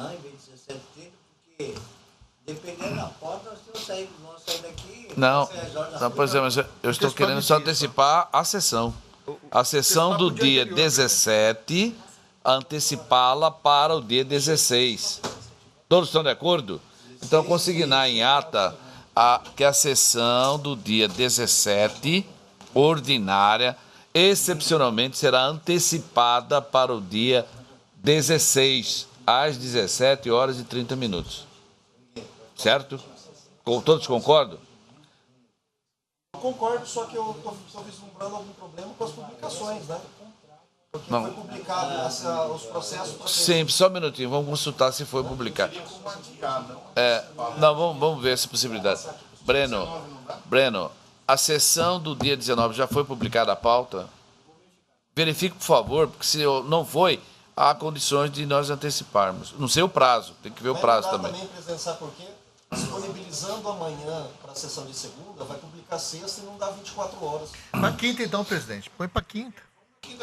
Não, em vez de 17h30, porque dependendo da porta, nós vamos sair daqui... Não, pois é, mas eu estou querendo só antecipar a sessão. A sessão do dia 17... antecipá-la para o dia 16. Todos estão de acordo? Então, consignar em ata que a sessão do dia 17, ordinária, excepcionalmente será antecipada para o dia 16, às 17 horas e 30 minutos. Certo? Todos concordam? Eu concordo, só que eu estou vislumbrando algum problema com as publicações, né? Porque Não. foi publicado os processos... Sim, só um minutinho, vamos consultar se foi publicado. Não, vamos ver essa possibilidade. Breno, a sessão do dia 19 já foi publicada a pauta? Verifique, por favor, porque se não foi, há condições de nós anteciparmos. Não sei o prazo, tem que ver o prazo também. Presidente, sabe por quê? Disponibilizando amanhã para a sessão de segunda, vai publicar sexta e não dá 24 horas. Para quinta, então, presidente. Põe para quinta.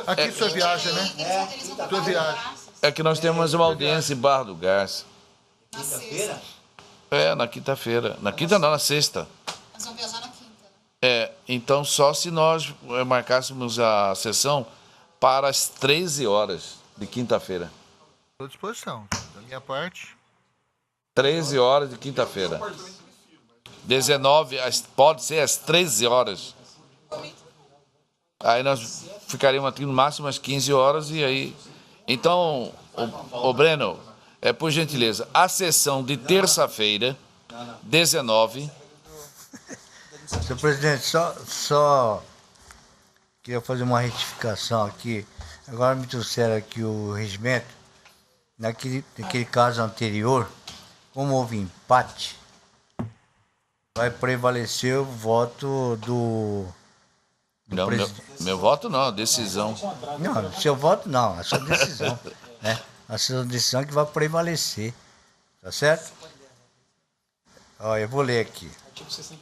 Aqui sua viagem, né? Sua viagem. É que nós temos uma audiência em Barra do Garça. Quinta-feira? Na quinta-feira. Na quinta não, na sexta. Nós vamos viajar na quinta. Então só se nós marcássemos a sessão para as 13 horas de quinta-feira. Estou à disposição. Da minha parte. 13 horas de quinta-feira. 19, pode ser às 13 horas. Aí nós ficaríamos aqui no máximo às 15 horas e aí... Então, o Breno, por gentileza, a sessão de terça-feira, 19... Senhor presidente, só queria fazer uma retificação aqui. Agora me trouxeram aqui o regimento. Naquele caso anterior, como houve empate, vai prevalecer o voto do Não, meu voto não, decisão. Não, seu voto não, a sua decisão. Né? A sua decisão que vai prevalecer. Tá certo? Ó, eu vou ler aqui.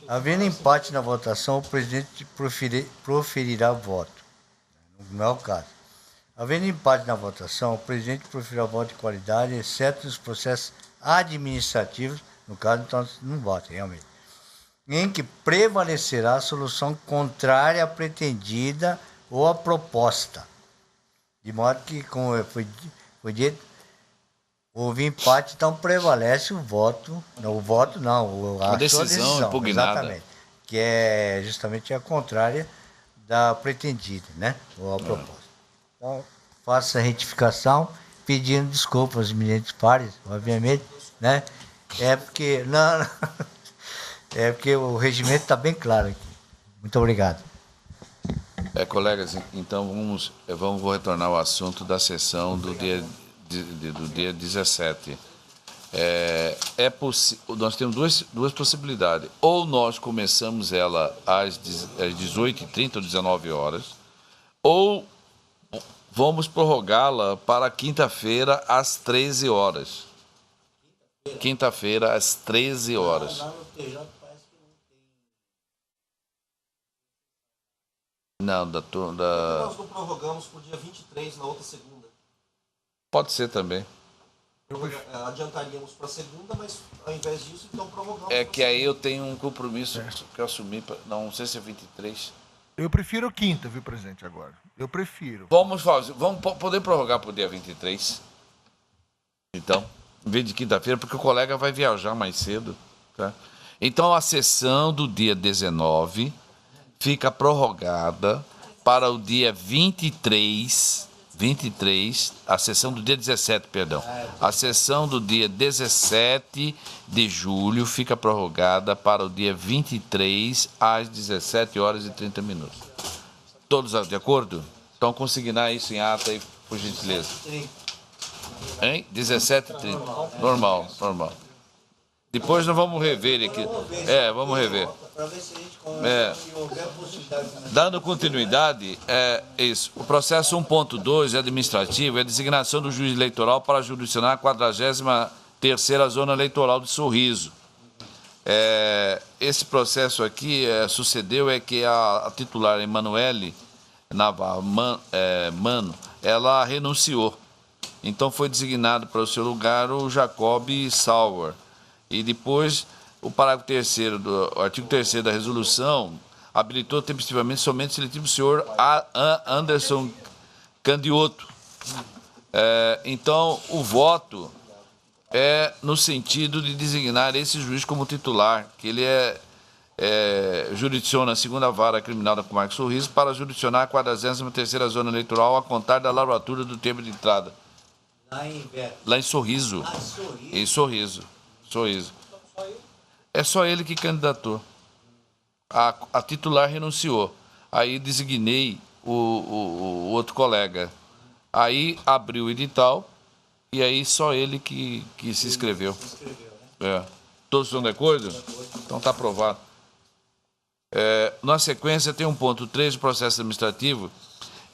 Havendo empate na votação, o presidente proferirá voto. Não é o caso. Havendo empate na votação, o presidente proferirá voto de qualidade, exceto nos processos administrativos, no caso, então, não vota, realmente, em que prevalecerá a solução contrária à pretendida ou à proposta. De modo que, como foi dito, houve empate, então prevalece o voto, a decisão impugnada. Exatamente, que é justamente a contrária da pretendida, né, ou a proposta. Então, faço a retificação, pedindo desculpas aos eminentes pares, obviamente, né, porque o regimento está bem claro aqui. Muito obrigado. Colegas, então vou retornar ao assunto da sessão do dia 17. Nós temos duas possibilidades. Ou nós começamos ela às 18h30 ou 19 horas, ou vamos prorrogá-la para quinta-feira às 13 horas. Quinta-feira às 13 horas. Não, Nós não prorrogamos para o dia 23, na outra segunda. Pode ser também. Adiantaríamos para segunda, mas ao invés disso, então prorrogamos. Que aí eu tenho um compromisso que eu assumi, não sei se é 23. Eu prefiro quinta, viu, presidente, agora. Eu prefiro. Vamos poder prorrogar para o dia 23. Então, em vez de quinta-feira, porque o colega vai viajar mais cedo. Tá? Então, a sessão do dia 19 fica prorrogada para o dia 23, a sessão do dia 17, perdão. A sessão do dia 17 de julho fica prorrogada para o dia 23, às 17 horas e 30 minutos. Todos de acordo? Então, consignar isso em ata aí, por gentileza. Hein? 17h30. Normal. Depois nós vamos rever aqui. Vamos rever. Dando continuidade, isso. O processo 1.2 administrativo é a designação do juiz eleitoral para jurisdicionar a 43ª Zona Eleitoral de Sorriso. Esse processo aqui sucedeu que a titular Emanuele Navarro Mano, ela renunciou. Então foi designado para o seu lugar o Jacob Sauer. E depois o parágrafo 3º do artigo 3º da resolução habilitou tempestivamente somente o seletivo senhor Anderson Candioto. Então o voto é no sentido de designar esse juiz como titular, que ele jurisdiciona a segunda vara criminal da Comarca Sorriso para jurisdicionar a 43ª zona eleitoral a contar da lavratura do termo de entrada. Lá em Sorriso. Em Sorriso. É só ele que candidatou. A titular renunciou. Aí designei o outro colega. Aí abriu o edital e aí só ele que se inscreveu. Todos estão de acordo? Então está aprovado. Na sequência tem 1.3 do processo administrativo,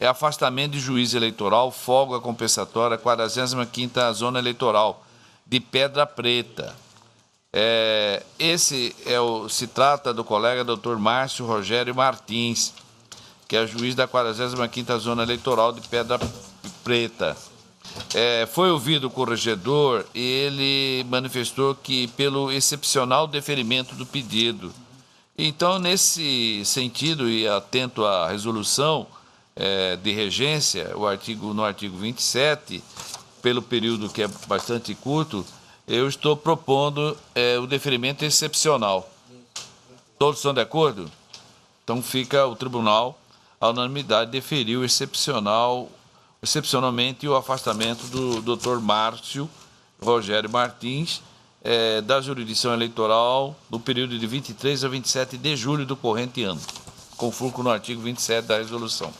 afastamento de juiz eleitoral, folga compensatória, 45ª zona eleitoral de Pedra Preta. Se trata do colega Dr. Márcio Rogério Martins, que é juiz da 45ª zona eleitoral de Pedra Preta. Foi ouvido o corregedor e ele manifestou que pelo excepcional deferimento do pedido. Então, nesse sentido, e atento à resolução de regência, no artigo 27, pelo período que é bastante curto, eu estou propondo o deferimento excepcional. Todos estão de acordo? Então, fica o tribunal, a unanimidade, deferiu excepcionalmente o afastamento do Dr. Márcio Rogério Martins, da jurisdição eleitoral no período de 23 a 27 de julho do corrente ano, conforme no artigo 27 da resolução.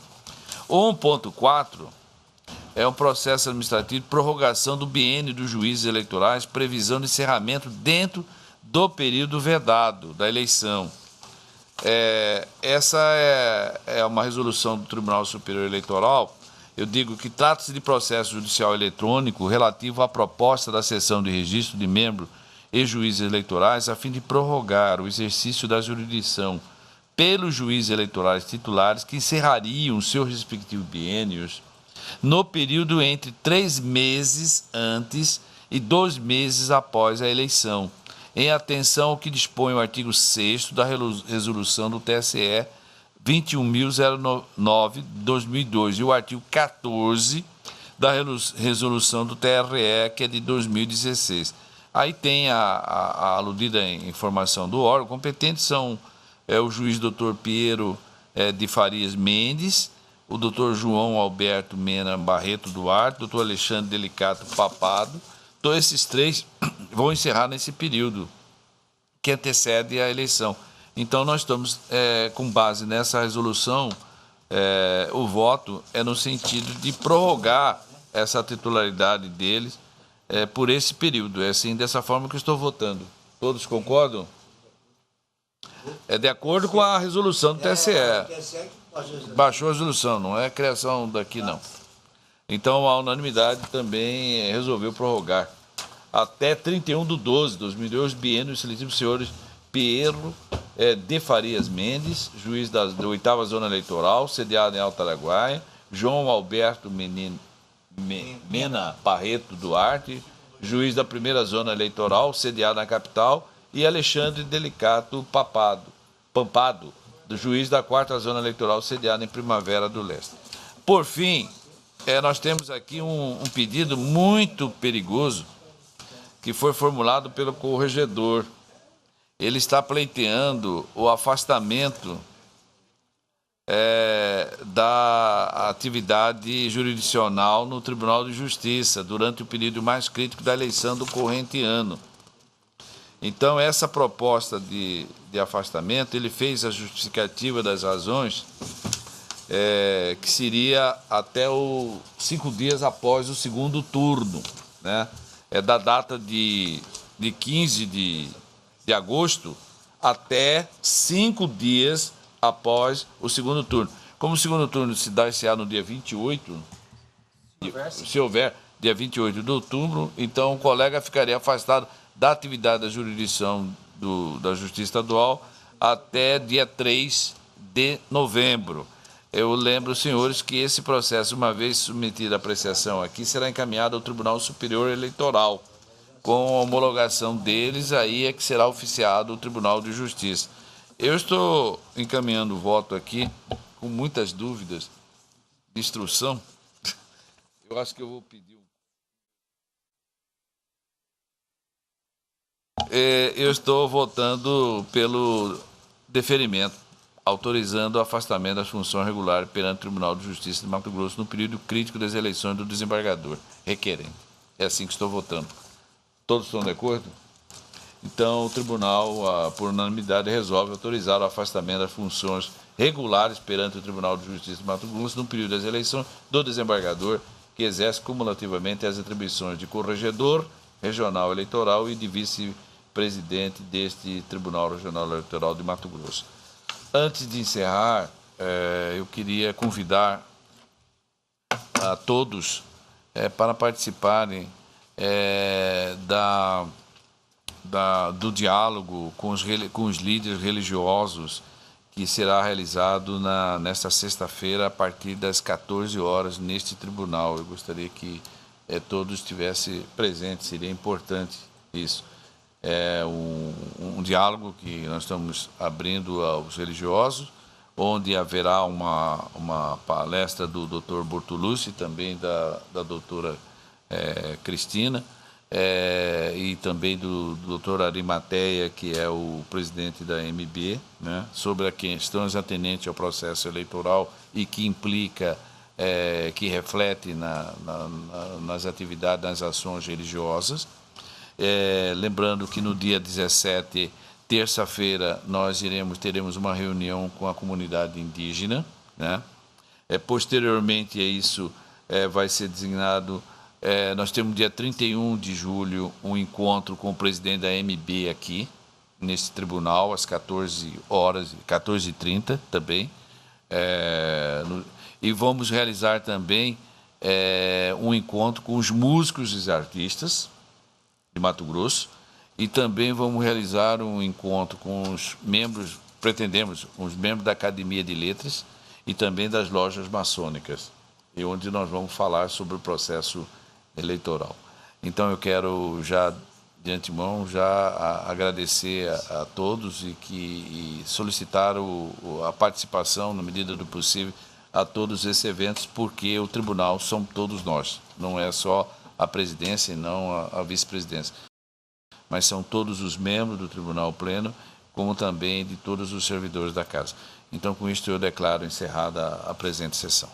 O 1.4 é um processo administrativo de prorrogação do biênio dos juízes eleitorais, previsão de encerramento dentro do período vedado da eleição. Essa é uma resolução do Tribunal Superior Eleitoral. Eu digo que trata-se de processo judicial eletrônico relativo à proposta da sessão de registro de membros e juízes eleitorais a fim de prorrogar o exercício da jurisdição pelos juízes eleitorais titulares que encerrariam seus respectivos biênios no período entre 3 meses antes e 2 meses após a eleição, em atenção ao que dispõe o artigo 6º da resolução do TSE 21.009 de 2002 e o artigo 14 da resolução do TRE, que é de 2016. Aí tem a aludida informação do órgão competente, são o juiz Dr. Piero de Farias Mendes, o Dr. João Alberto Mena Barreto Duarte, Dr. Alexandre Delicato Papado. Então, esses 3 vão encerrar nesse período que antecede a eleição. Então, nós estamos, com base nessa resolução, o voto é no sentido de prorrogar essa titularidade deles por esse período. É assim, dessa forma que eu estou votando. Todos concordam? De acordo com a resolução do TSE. Baixou a resolução, não é criação daqui, não. Então, a unanimidade também resolveu prorrogar até 31/12/2002, biênio seletivo dos senhores Piero de Farias Mendes, juiz da 8ª Zona Eleitoral, sediado em Alto Araguaia, João Alberto Mena Barreto Duarte, juiz da 1ª Zona Eleitoral, sediado na capital, e Alexandre Delicato Pampado, do juiz da 4ª Zona Eleitoral, sediado em Primavera do Leste. Por fim, nós temos aqui um pedido muito perigoso que foi formulado pelo corregedor. Ele está pleiteando o afastamento da atividade jurisdicional no Tribunal de Justiça durante o período mais crítico da eleição do corrente ano. Então, essa proposta de afastamento, ele fez a justificativa das razões, que seria até 5 dias após o segundo turno, né? Da data de 15 de agosto até 5 dias após o segundo turno. Como o segundo turno se dá no dia 28, se houver dia 28 de outubro, então o colega ficaria afastado da atividade da jurisdição da Justiça Estadual até dia 3 de novembro. Eu lembro, senhores, que esse processo, uma vez submetido à apreciação aqui, será encaminhado ao Tribunal Superior Eleitoral. Com a homologação deles, aí é que será oficiado o Tribunal de Justiça. Eu estou encaminhando o voto aqui com muitas dúvidas de instrução. Eu acho que eu vou pedir eu estou votando pelo deferimento, autorizando o afastamento das funções regulares perante o Tribunal de Justiça de Mato Grosso no período crítico das eleições do desembargador requerente. É assim que estou votando. Todos estão de acordo? Então, o tribunal, por unanimidade, resolve autorizar o afastamento das funções regulares perante o Tribunal de Justiça de Mato Grosso no período das eleições do desembargador que exerce cumulativamente as atribuições de corregedor regional eleitoral e de vice-presidente deste Tribunal Regional Eleitoral de Mato Grosso. Antes de encerrar, eu queria convidar a todos para participarem do diálogo com os líderes religiosos que será realizado nesta sexta-feira a partir das 14 horas neste tribunal. Eu gostaria que todos estivessem presentes, seria importante isso. É um diálogo que nós estamos abrindo aos religiosos, onde haverá uma palestra do Dr. Bortolucci e também da doutora Cristina, e também do Dr. Arimateia, que é o presidente da MB, né, sobre as questões atendentes ao processo eleitoral e que implica, que reflete nas atividades, nas ações religiosas. Lembrando que no dia 17, terça-feira, nós teremos uma reunião com a comunidade indígena, né? Posteriormente a isso, vai ser designado, nós temos dia 31 de julho um encontro com o presidente da MB aqui, nesse tribunal, às 14 horas, 14h30 também. E vamos realizar também um encontro com os músicos e os artistas de Mato Grosso, e também vamos realizar um encontro com os membros, pretendemos, com os membros da Academia de Letras e também das lojas maçônicas, e onde nós vamos falar sobre o processo eleitoral. Então eu quero já, de antemão, já agradecer a todos e solicitar a participação, na medida do possível, a todos esses eventos, porque o tribunal somos todos nós, não é só a presidência e não a vice-presidência, mas são todos os membros do Tribunal Pleno, como também de todos os servidores da Casa. Então, com isto, eu declaro encerrada a presente sessão.